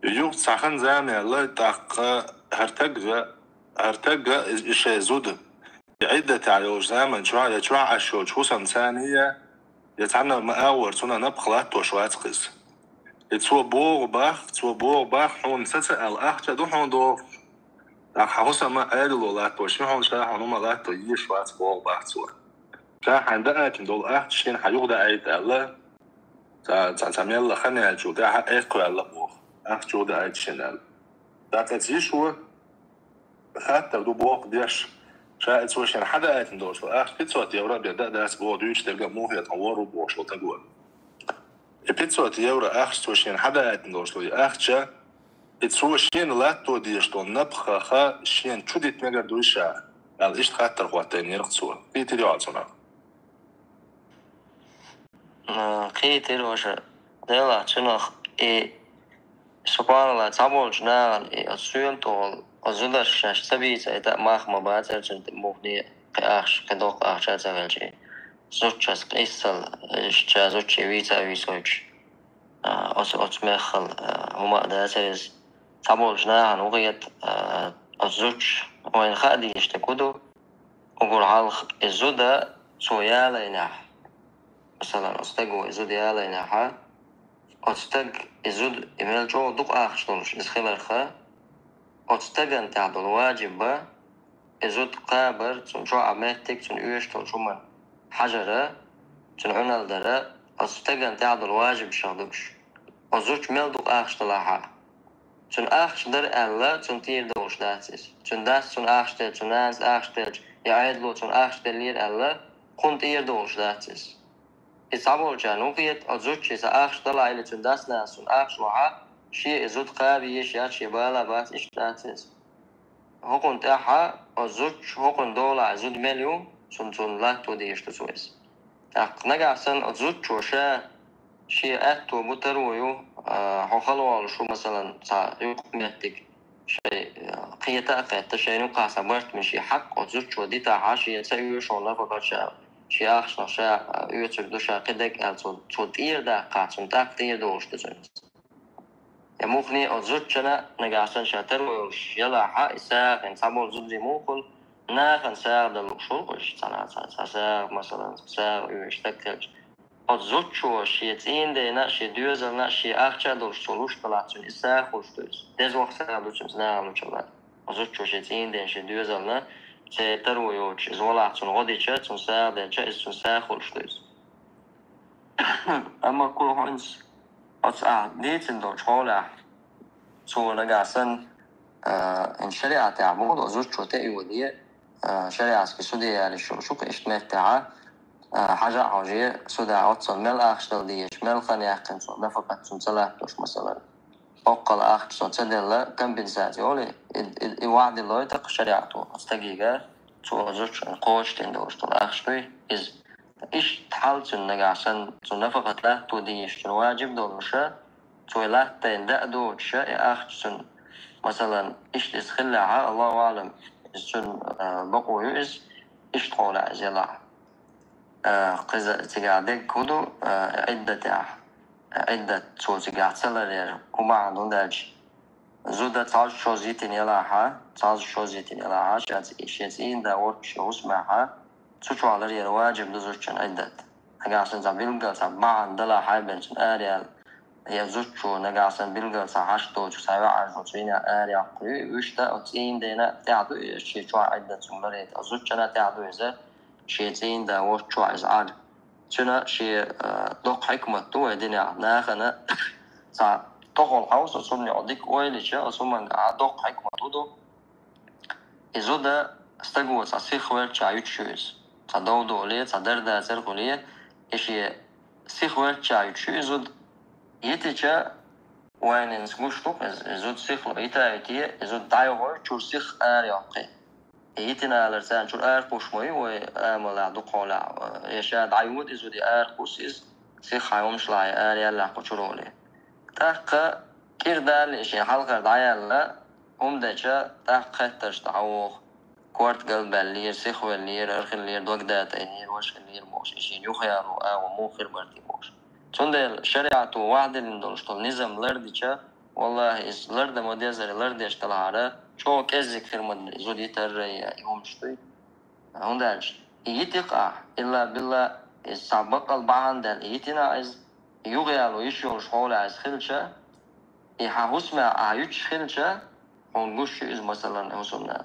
يوك تساخن زامي ألا داك هرتق إشي زود عدة تعيوش زامن شوع عشوش حوصا ثانية يتعنا مقاور تونا نبخلات وشوات قيس يتسوى بوغ باخ حون ستسأل أختش دو حون دور داك حوصا ما قالوا لاتو شمحون شاحون وما لاتو يشوات بوغ باخ تسوى شاحن دقاكن دول أختشين حيوغ دقايت ألا تعمل خنيا جودة إيكو على بوخ أخ جودة أيتشنال داتيش هو خاطر دو بوخ ديش شاهد سويشن حدا أيتن دوش أخ بيتسوات يورا بيدا داس بوخ دوش تلقى موهي تنورو بوخ شو تقول بيتسوات يورا أخ سويشن حدا أيتن دوش أخ جا بيتسويشن لا تو ديش تو نبخ خا شين شو ديت مجر دوشة على إيش خاطر خواتين يرقصوا بيتي يعطونا قيتر وش ديلا شنخ سبحان الله تعمل جنال السؤال طول أزود الشاش سبيت إذا ما خم بعد جنت مغني كأخش كدوق أخش أزعلجي زوجة قيسل إشتى زوجة ويتا ويسوج أتمخل هما داترز تعمل جنال وغيت الزوج وين خادي يشتكودو وقول حالخ الزودة سويا لينح مثلا أستجو إزود يالا ينحى أستج إزود إميل جو دق آخشتونش إسخيل خا أستج أنت عبد الواجب با إزود قابر تون جو عمتك تون يوش تون شو من حجرة تنعنا الدرة أستجن تعد الواجب شغدوش أزوج ملدو آخش تلاحا تن آخش در ألا تن تير دوش داتس تن داس تن آخش تل تن ناس آخش تل يعيدلو تن آخش تلير ألا كنت تير دوش داتس إصابول جانو قيت أزوج إذا آخش تلا إلى تن داس ناس تن آخش لوحا شيء إزود قابي يشيات شي بالا بات إش داتس هكون تاحا أزوج هكون دولة أزود مليون تن لا تودي يشتسويس نجا سن أزوج شوشة شيء أتو بترويو حخلوا شو مثلا يقمتك شيء قيتا قيتا شيء نقع سبرت من شيء حق أزوج شو دي تعاشي تسوي شو لا فقط شيء أخش نشاء يتردو شاء قدك تطير دا قاتم تقدير دوش تزنس يموخني أزوج شنا نجا سن شاترويو يلا حق إساق إنسابو زوجي موخل ناخن ساق دلوشول وش ساق مثلا ساق يشتكل أزوج شو شيء تين دينا شيء دوزلنا شيء أخشى دوش سولوش طلعتون إساق خوش دوز دز وقت ساق دوشم سناعملو شباب أزوج شو شيء تين دين شيء دوزلنا شيء ترويوش زولعتون غديشة تون ساق دينشة إسون ساق خوش دوز أما كل هنس أصعد ديتن دوش حوله سو نجاسن إن شريعة تعمود أزوج شو تأيو دي شريعة سكسودية يعني شو كإشتمال تاعه حاجة عاجية سودا عطسن مل أخشتل ديش مل خاني أخن سو نفقت سن سلاحتوش مثلا أقل أخشتل تدل كم بنساتي أولي وعد الله يتق شريعته أستقيقة سو أزوج قوش تندوش تل أخشتوي إيش تحالتن نجاسن سو نفقت لحتو ديش تن واجب دولوشة سو لحتين دأدوش أخشتن مثلا إيش تسخلها الله أعلم سن بقوي إيش تقول عزيلا قزة تقعدك كودو عدة سو تقعد سلر كما عندون داج زودة تعال شو زيتين يلاها تعال شو زيتين يلاها شاتين دا ورش وسمعها تشو على ريال واجب دزوجن عدة نقاسن زبيلقا سبعان دلا حايبنشن آريال هي زوجو نقاسن بيلقا سحشتو تساوي عشو تسوينا آريال قوي وشتا أتين دينا تعدو شي شو عدة سملريت زوجنا تعدو إذا شيء دا وش عايز عاد شنا شيء دق حكمة تو الدنيا ناخنا سا تقول حوس أصلا يعديك ويل شيء أصلا دق حكمة تودو إذا استجوا سيخ ورد شايت شوز صدودو ليه صدر ده سرقو ليه إشي سيخ ورد شايت شوز إذا يتجا وين نسموش توك إذا سيخ لو يتأتي إذا دايور شو سيخ أريقي يتنا لرسان شو أرقوش موي وأملا دقولا يشاد عيود إذا دي أرقوسيز سيخ عيومش لاي أريال قشرولي تاق كيردال إشي حلقة دايالا دايشا تاق تشتعوه كورت قلب اللير سيخ واللير أرخ اللير دوقدات اللير وش اللير موش إشي يخيارو وموخر برتي موش تندل شريعة واحدة لندولشتول نظام لرديشا والله إز لرد مديزر لرديش تلعاره شو كذك في المدن زود يتر يوم شوي هنداش يتقع إلا بالله السابق البعض دل يتنا إز يغيالو يشوش حوله إز خلشة يحاوسمع عيوش خلشة ونقش إز مثلا هسمنا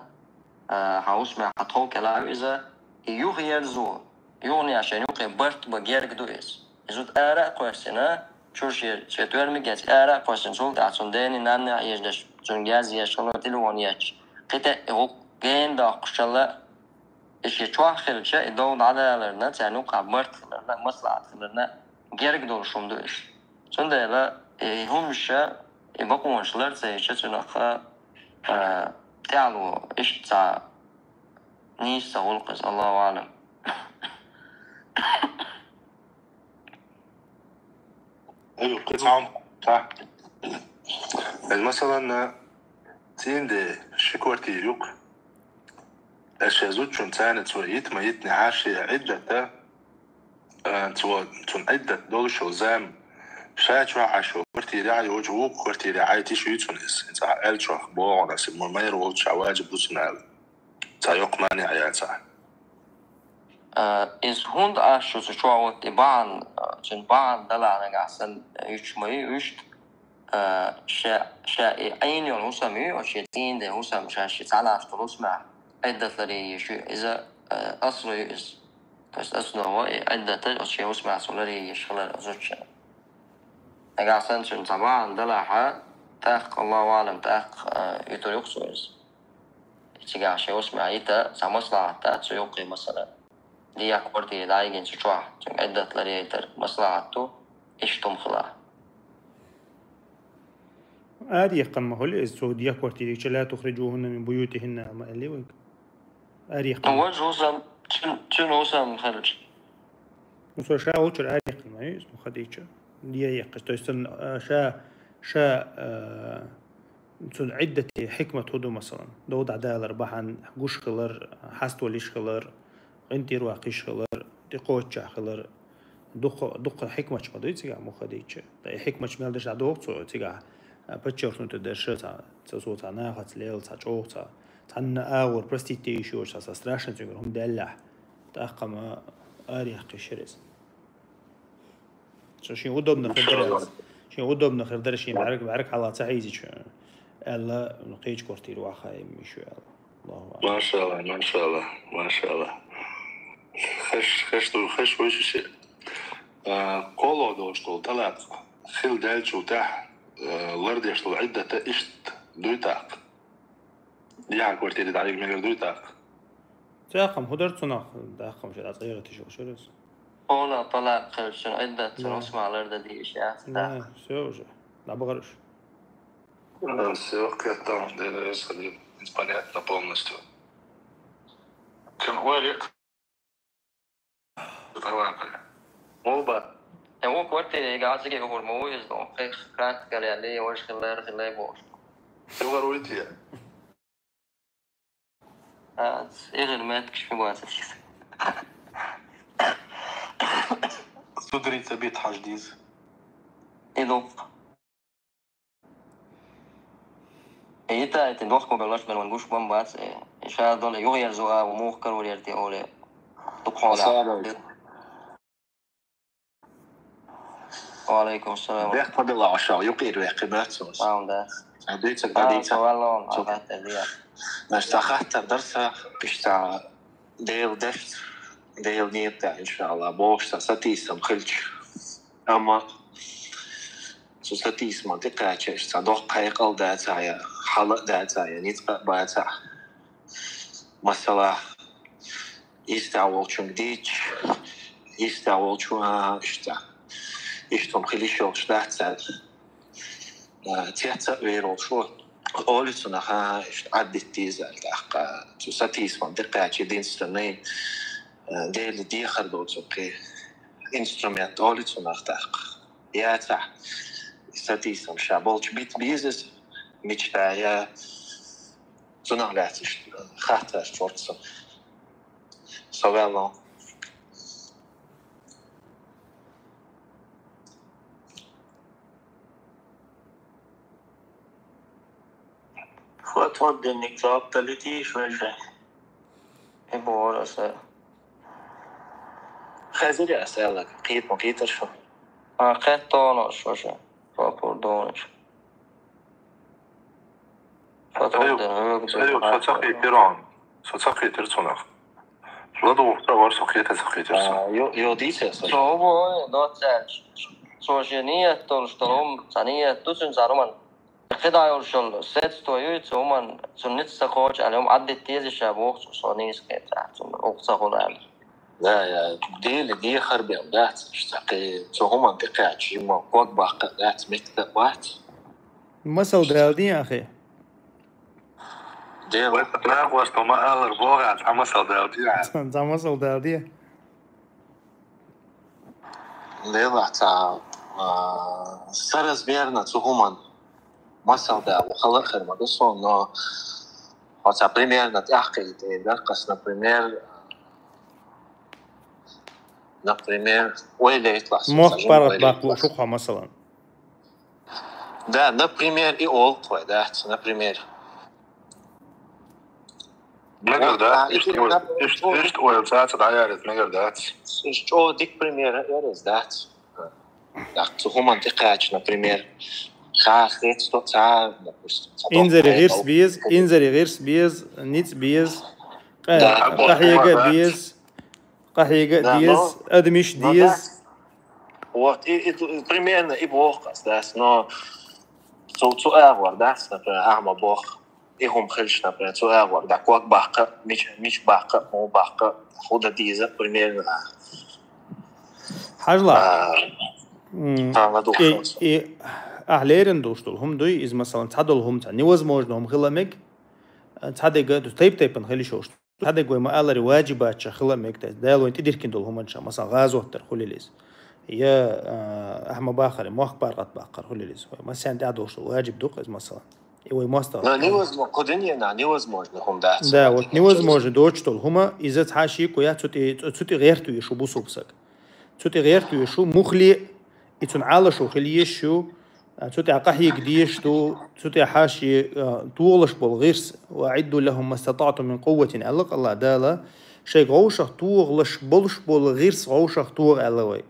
حاوسمع حطو كلاو إذا يغيال زو يغني عشان يوقع برت بجيرك دو إزود آراء قوسنا شوشير شتوير ميجات آراء قوسن سول تعصن ديني نامنا يجدش جنجاز يشلون تلوان يش قطع هو جين داقشلا إيش يشوه خلشة يدون على لرنا تانوق عبرت لرنا مصلحة لرنا جيرك دول شوم دوش سنده لا همش يبقونش لر زي شتناخا تعلو إيش تاع نيس تقولقز الله أعلم أيوة قطعة صح مثلا تين دي شكورتي يوك أشيازوت شون تانت سويت ما يتني عاشي عدة تون عدة دول شو زام شايت راح شو كورتي رعي وجوك كورتي رعي تيشو يتون إنت عقل شو أخبار ناس المرمير وولش عواجب دوسنا تا يقماني عياتا إز هند أشو سشوات إبان جن بان دلعنا قاسن يشمي ويشت شائعين ينوسمي وشيتين ده وسم شاشي تعالى أشتروس مع عدة لري يشو إذا أصله إز بس أصلا هو عدة أشياء اسمها سولاري يشغل أزوج أجاسن شن طبعا دلها تأخ الله أعلم تأخ يتريقصوز تيجي أشياء اسمها يتا سمصلحة تأتسيوقي مثلا دي أكبرتي دايجين سجوا شن عدة لري يتر مصلحته إيش تمخلا آدي قم هول السعودية كورتي لا تخرجوهن من بيوتهن ما اللي وين آدي قم وجه سام شنو سام خرج وصل شا وتر آدي قم أي اسمه خديجة دي يقص تيستن شا تون عدة حكمة هدو مثلا دود عدالر بحن جوش خلر حست وليش خلر انتي رواقيش خلر تقوت شا خلر دق حكمة ما دوي تيجا مو خديجة تاي حكمة ما لدش عدوق صو تيجا بتشوف نت درشة تصوت أنا خات ليل تجوع تنا أول برستيتي شو شاس استراشن تقول هم دلع تأقم أريح قشرس شو شيء ودوبنا خير شيء ودوبنا خير درشين بعرك على تعيزي شو ألا نقيج كورتي الواقع مشوا الله ما شاء الله ما شاء الله ما شاء الله خش وش شيء قولوا دوشتول طلعت خل دالشو تح لرد يشتول عدة إشت دويتاق دي كورتي دي عليك ميجر دويتاق تأقم هدرت صناخ تأقم شو صغيرة تشوف شو رس قولا طلع خرجن عدة نسمع لرد دي إشياء لا شو لا بغرش Все, там, где происходит, понятно полностью. Кем говорит? Оба. هو كورتي قاعد يجي يقول مويز دون خيخ كات قال يعني وش خلاه بوش شو قرويتي؟ إغل ما تكشف بواسطة Судрица бит хаждиз. إضوف إيتا تدوخكم بالله من ونقوش بمبات إن شاء الله يغير زوا وموخ كرول يرتي أولي تبحولا وعليكم السلام بيخ فضل الله عشاء يقير ويقيمات سوس داس عديتك قديتك والله أخذت الديار نشتاخت درسة بشتاع ديل دشت ديل نيبتاع إن شاء الله بوش ستيسم خلش أما ستيسم دقاتش صدوق هيقل داتايا حلق داتايا نيتقى باتا مثلا يستعول شون ديتش يستعول شون إشتم خليشو شداتسال تياتsa ويرو شو أوليسونا ها عدت تيزال تحقا ستيسم دقاتش دينستنين ديل دي خردو تسوقي instrument أوليسونا تحقا ياتا ستيسم شابولش بيت بيزس ميشتايا زنالاتش خاطر شورتسم سوالون فوت انك جواب تلتي شو شيء إبور أسأل خازلي أسألك قيت مقيتر شو قيت دونش شو شيء فابور دونش فتاقي تيران فتاقي تيرتونخ لدو وقتاور سقيت تيرسون يو ديتس هو دوتسالش سوشينية تولشتلوم ثانية توسن زارومان خدا يورشل ست تويوت ومن سنت سقوش عليهم عدت تيز شابوخ سونيس كيتا أقصى خلال لا يا دي خربي أمدات اشتاقي توهما دقاعد شيما قوات باقا دات مكتبات مسل دالدي يا أخي دي وستناق وستما أغر بوغا تعمسل دالدي تعمسل دالدي ليضع تا سرز بيرنا توهما مسل دال وخلق خير مدسون نو هتا بريمير نتأحقي درقس نبريمير ويلي يطلع مخبرة باقو شوخة مثلا ده نبريمير اي اول كوي ده نبريمير مگر ده اشت اويل ساعت العيارت مگر ده اشت او ديك بريمير يارز ده تو هم انتقاج نبريمير خاص نيت تو تعال انزري غير سبيز نيت بيز قحيقة بيز قحيقة ديز أدمش ديز Вот, примерно и бог, да, но цу агвар, да, например, агма бог, и хум хильш, например, цу агвар, да, куак бахка, мич бахка, му бахка, худа диза, примерно. حاجة أهليرن دوشتول هم دوي إز مثلا تحدل هم تاني وزموجنا هم خلامك تحدق تيب نخلي شوش تحدق وما قال واجبات خلامك دالو انت دير كندول هم انشا مثلا غازو ترخولي ليس يا أحمد باخر مخبر قط باخر خلي ليس مثلا انت دوشتول واجب دوق إز مثلا إيوه ماستر لا نيوز مقدني أنا نيوز موجنا هم ده да вот نيوز موجنا دوشتول هما إذا تحاشي كويا تسوتي غيرتو يشو بوسوبسك تسوتي غيرتو يشو مخلي يتون عالشو خليشو تسوتي عقاحي قديش تسوتي حاشي طولش بالغيرس وأعدوا لهم ما استطعتم من قوة ألق الله دالا شيء غوشة طولش بلش بالغيرس غوشة طول ألويك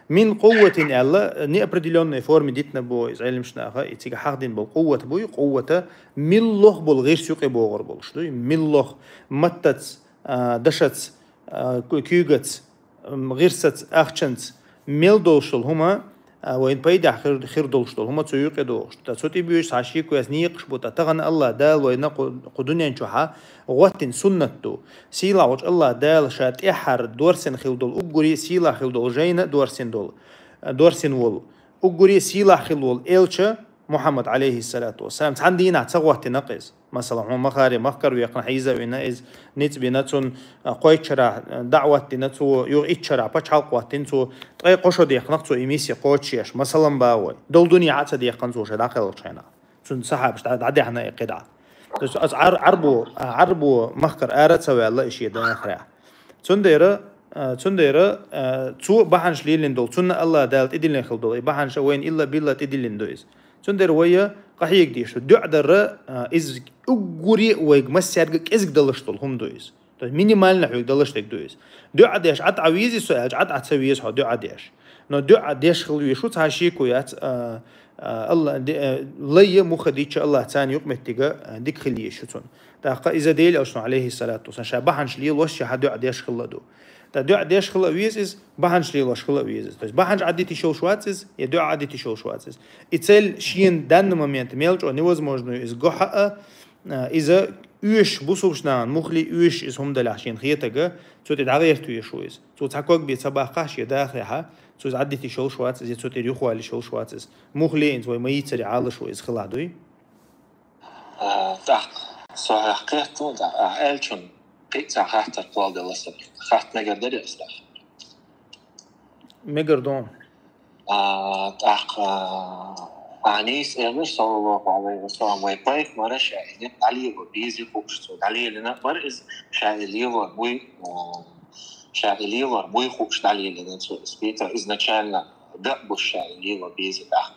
من قوة ألا نأبرديلون فورم ديتنا بو إزعيل مشناها يتيجا حقدين بالقوة بوي قوة من الله بالغيرس يقي بوغر بلش من الله متت دشت كيوغت غيرست أخشنت ميل دوشل هما وين بيدا خير دولشتول هما تسويق دوش تسوتي بيوش عشيك ويزنيقش بوتا تغن الله دال وين قدنيا نشوحا غوتن سنتو سيلا وش الله دال شات إحر دورسن خيل دول أقوري سيلا خيل دول جينا دورسن وول أقوري سيلا خيل دول إلشا محمد عليه الصلاة والسلام عندنا تسوّت نقص مثلا هم مخاري مخكر ويقنا حيزة وينائز نت بيناتون قوي شرع دعوة نتو يغيت شرع بتش حلقة نتو طيب قشة دي قنقتو إميسي قوتشيش مثلا باوي دول دنيا عتسا دي قنزوش داخل الشينا سن صحاب عدي احنا قدعة بس عربو مخكر آرت سوي الله إشي ده آخره تنديرة تو بحنش ليلين دول تنا الله دالت إدلين خل دول بحنش وين إلا بالله إدلين دويز تندر ويا قحيق ديشو دعدر إز أقوري ويج مسيرك إزك دلشتول هم دويز مينيمال نحوك دلشتك دويز دعديش عد عويزي سؤال عد عتسويز هو دعديش نو دعديش خلوي شو تهاشيك ويات الله ليه مخديش الله تاني يقمت تيجا ديك خليه شو تون تاقا إذا ديل أوسن عليه الصلاة والسلام شابحنش ليه وش دعديش خلدو دعديش خلا ويزز بحنش ليه وش خلا ويزز بحنش عديتي شو شواتز يدع عديتي شو شواتز إتسل شين دان مومنت ميلج ونوز موجنو إز جحا إذا يش بوسوبشنان مخلي يش إز هم دلعشين خيتجا تو تدعير تو يشويز تو تحكوك بيتسبع قاش يداخلها تو عديتي شو شواتز تو تريخو على شو شواتز مخلي إنت وما يتري على شو إز خلا دوي صحيح قيتو دا ألشون قيتها خاطر طوال دلسك خاطر مقدر يستخ مقردون عنيس إيمش صلى الله عليه وسلم ويبايك مرش يعني عليه وبيزي خوشتو عليه لنا مرز شاعليه بوي خوشت عليه لنا سبيتا إزنشالنا دقبو الشاعليه وبيزي تحت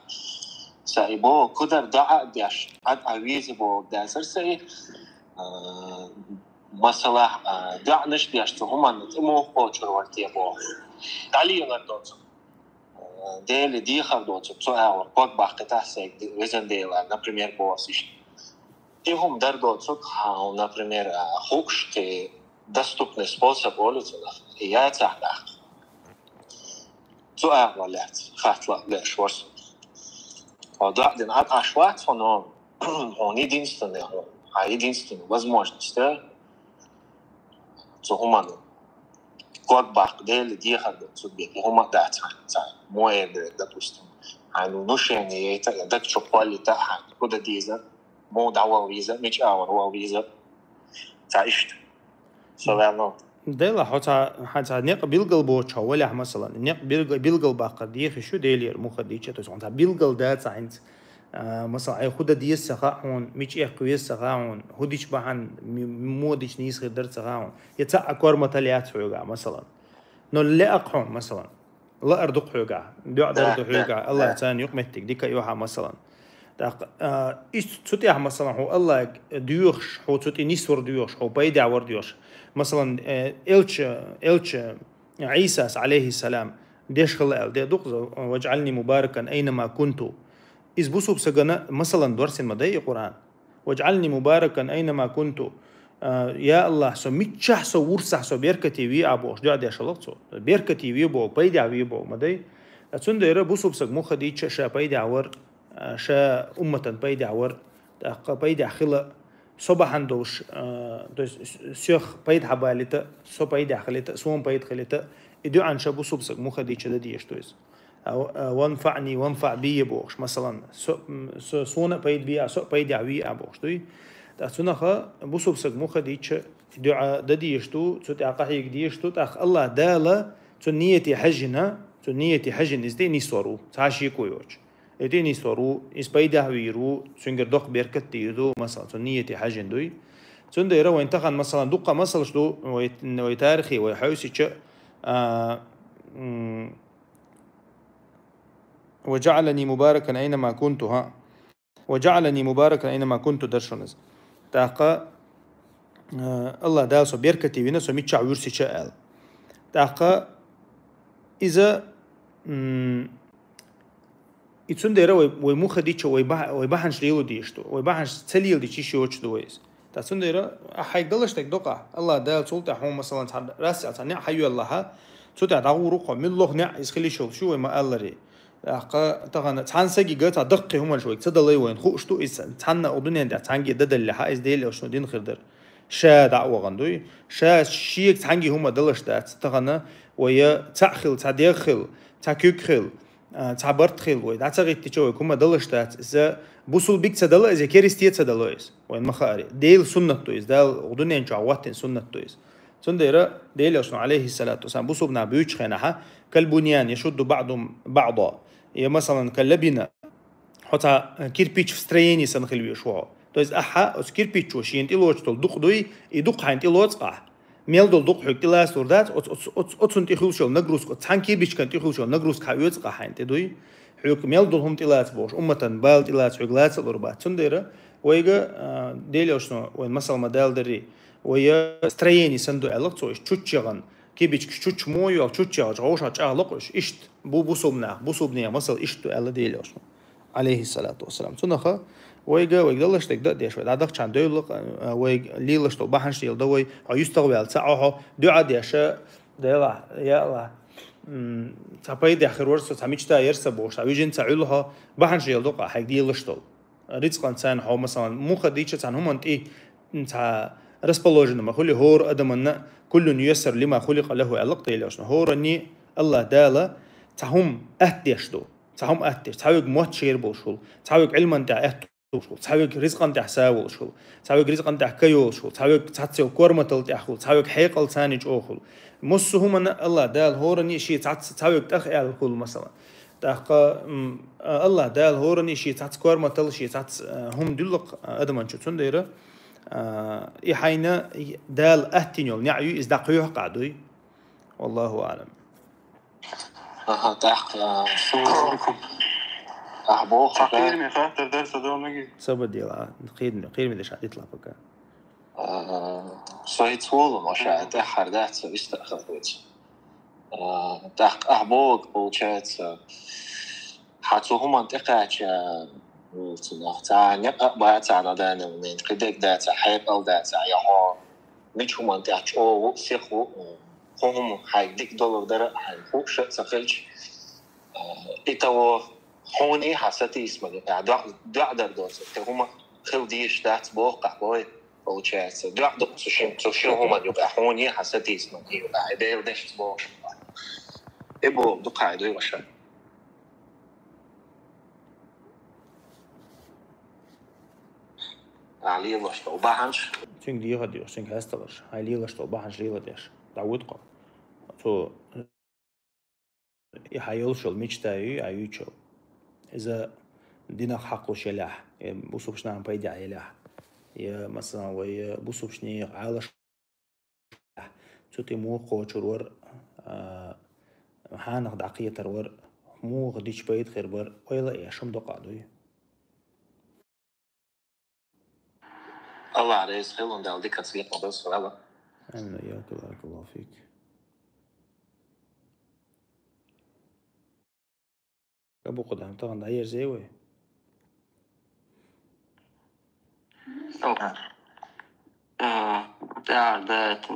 سايبو كدر دعا ديش عد عويزي بو دازر ساي مثلا دعنش ديش تهما نتمو خوشر ورتي بو عليه لندوتو ديل دي خردوتو بسوء قد باقي سايك وزن ديلا например بواسيش تيهم دردوتو هاو например خوش كي доступный способ улицу я تحت سؤال ولات خاطلا ليش ورسو Один ашват он единственный, единственная возможность, что гуман как бах дели дихар судьбе, гуман дать, мой допустим, нушение это так что квалита, куда диза, мой давал виза, меч авар виза, تعيشت سوالنا ديلا حتى نق بيلقل بوتشا ولا مثلا نق بيلقل باقر ديخ شو ديلير مخديتش تسون تا بيلقل دات عند مثلا اي خد دي السقاعون مش اي كويس سقاعون هديش بحن موديش نيس غير سقاعون يتا اكور متليات حوغا مثلا نو لا اقحون مثلا لا اردق حوغا دع درد حوغا الله تاني يقمتك ديك يوها مثلا ايش تسوتي مثلا هو الله ديوخش هو تسوتي نيسور ديوخش هو بايدع ور ديوخش مثلا إلش عيسى عليه السلام ديش خلال دي دقزة واجعلني مباركا أينما كنت إذ بوسو بسجنا مثلا درس المدعي قرآن واجعلني مباركا أينما كنت يا الله سو ميتشح سو ورسح سو بيركتي وي ابوش دو ادي شلط سو بيركتي وي بو بيدي وي بو مدي اتسون ديره بوسو بسق مخ دي شا بيدي اور شا امه بيدي اور تق بيدي خلا صبح عندوش سيخ بيد حبالته سو بيدي خليته سوم بيد خليته ادو عن شا بوسو بسق مخ دي شدا دي اشتويس وانفعني وانفع بي بوش مثلا سونا بيد بي سو بيدي وي ابوش دوي تأسونها بوسو بسق مخ ديش دعاء دديشتو تسوت عقاحيك ديشتو تأخ الله دالا تنيتي حجنا تنيتي حجن إزديني صارو تعشي كويوش إزديني صارو إسبايده ويرو سنجر دق بيركت تيدو مثلا تنيتي حجن دوي تنديرا وين تخن مثلا دقة مثلا شدو ويتاريخي ويحوسي تش وجعلني مباركا أينما كنت ها وجعلني مباركا أينما كنت درشنز تاقا الله داسو بيركتي وينا سو ميتشع ورسي شاء تاقا إذا يتسون ديرا ويموخ ديشو ويباحنش ليلو ديشتو ويباحنش تسليل ديشي شوش دويس تاسون ديرا حيقلش تك دوقع الله دال سلطة حوم مثلا راسي عطاني حيو الله سلطة داغو روقا من الله نع يسخلي شو ما قال ري أقا طبعا تان سجي جت دقة هم شوي تصدق وين خوشتو إس تان أردني عند تانجي ددل اللي حائز ديل أو شنو دين خردر شا دعوة غندوي شا شيك تانجي هم دلش دات طبعا ويا تأخل تدخل تكوكل تعبرت خيل ويا تعتقد تشوي هم دلش دات إذا بوصل بيك تدل إذا كريستية تدلويس وين مخاري ديل سنة تويس دال أردني عند جواتين سنة تويس سنديرة ديل أصلا عليه الصلاة والسلام بوصل بنا بيوش خناها كالبنيان يشد بعضهم بعضا يا مثلا كاللبنة حتى كيربيتش في ستريني سنخليه شو تو إز أحا أس كيربيتش وشي أنت لوش تل دق دوي يدق حين تلوش قح ميل دل دق حق تلاس توردات أتس أنت خلوش نجروس تحن كيربيتش كنت خلوش نجروس كحيوت قح حين تدوي حق ميل دل هم تلاس بوش بال تلاس حقلات الأربعة سنديرة ويجا ديل أشنو وين مثلا مدال دري ويا ستريني سندو علق توش تشجعن كيبيش كشوش موي أو كشوش عوش علاقش إشت بوصبنا مثل إشتو على ديلوش عليه الصلاة والسلام سنخا ويجا دلش تك دق ديش ويدا دق عن دولق ويج ليلش تو بحنش يل دوي أو يستقبل ساعه دعاء ديشة ديلا يلا تبايد آخر ورثة تعميشتا يرسى بوش أو يجين تعلها بحنش يل دق حق ديلش تو رزق إنسان هو مثلا مو خديشة عن هم أنت إيه أنت رسبلوجنا ما خلي هور أدمنا كل ييسر لما خلق له علقت إلى أشنا هو رني الله دالا تهم أهتيشتو تهم أهتيش تحاول موت شير بوشول تحاول علما تاع أهتوشول تحاول رزقا تاع ساوشول تحاول رزقا تاع كيوشول تحاول تحسيو كورمة تاع خول تحاول حيقل ثاني أوخول مسهم أن الله دال هو رني شيء تحاول تأخ على الخول مثلا تأخ الله دال هو رني شيء تحس كورمة تل شيء تحس هم دلق أدمان شو تنديره إحينا دال أهتنيول نعيو إز دقيوه قعدوي والله أعلم تحق أحبوه حقير من خاطر درس دول نجي سبب ديلا قير من دشعة يطلع بكا صحيح طول ما شاء تحر دات سويست أخذت تحق أحبوه بولشات حتوهم منطقة تناختان يبقى بعد على دانا من قدك داتا حيب أو داتا يهو مش هم أنت أو سيخو هم حيدك دولار درا حنفوق شيء سخلش إتوا هوني حسيت اسمه دع دوس هم خل ديش دات بوقع بوي أو شيء دع سوشين هم يبقى هوني حسيت اسمه يبقى عديل دش بوق إبو دقة عدوي وشان عليلش تو بحنش سين دي هدي سين هستلش عليلش تو بحنش ليلدش دعوتقا تو يحيلش المجتاي عيوتشو إذا دينا حقو شلاح بوصوبش نعم بايدي عيلاح يا مثلا ويا بوصوبش ني عالش تي مو قوتشور ور حانق دعقية ترور مو غديش بايد خير بر ويلا إيه شم دقعدوي الله عليه خلون دال ديك تصير بس ولا آمين وإياك بارك الله فيك أبو قدام طبعا داير زيوي تعال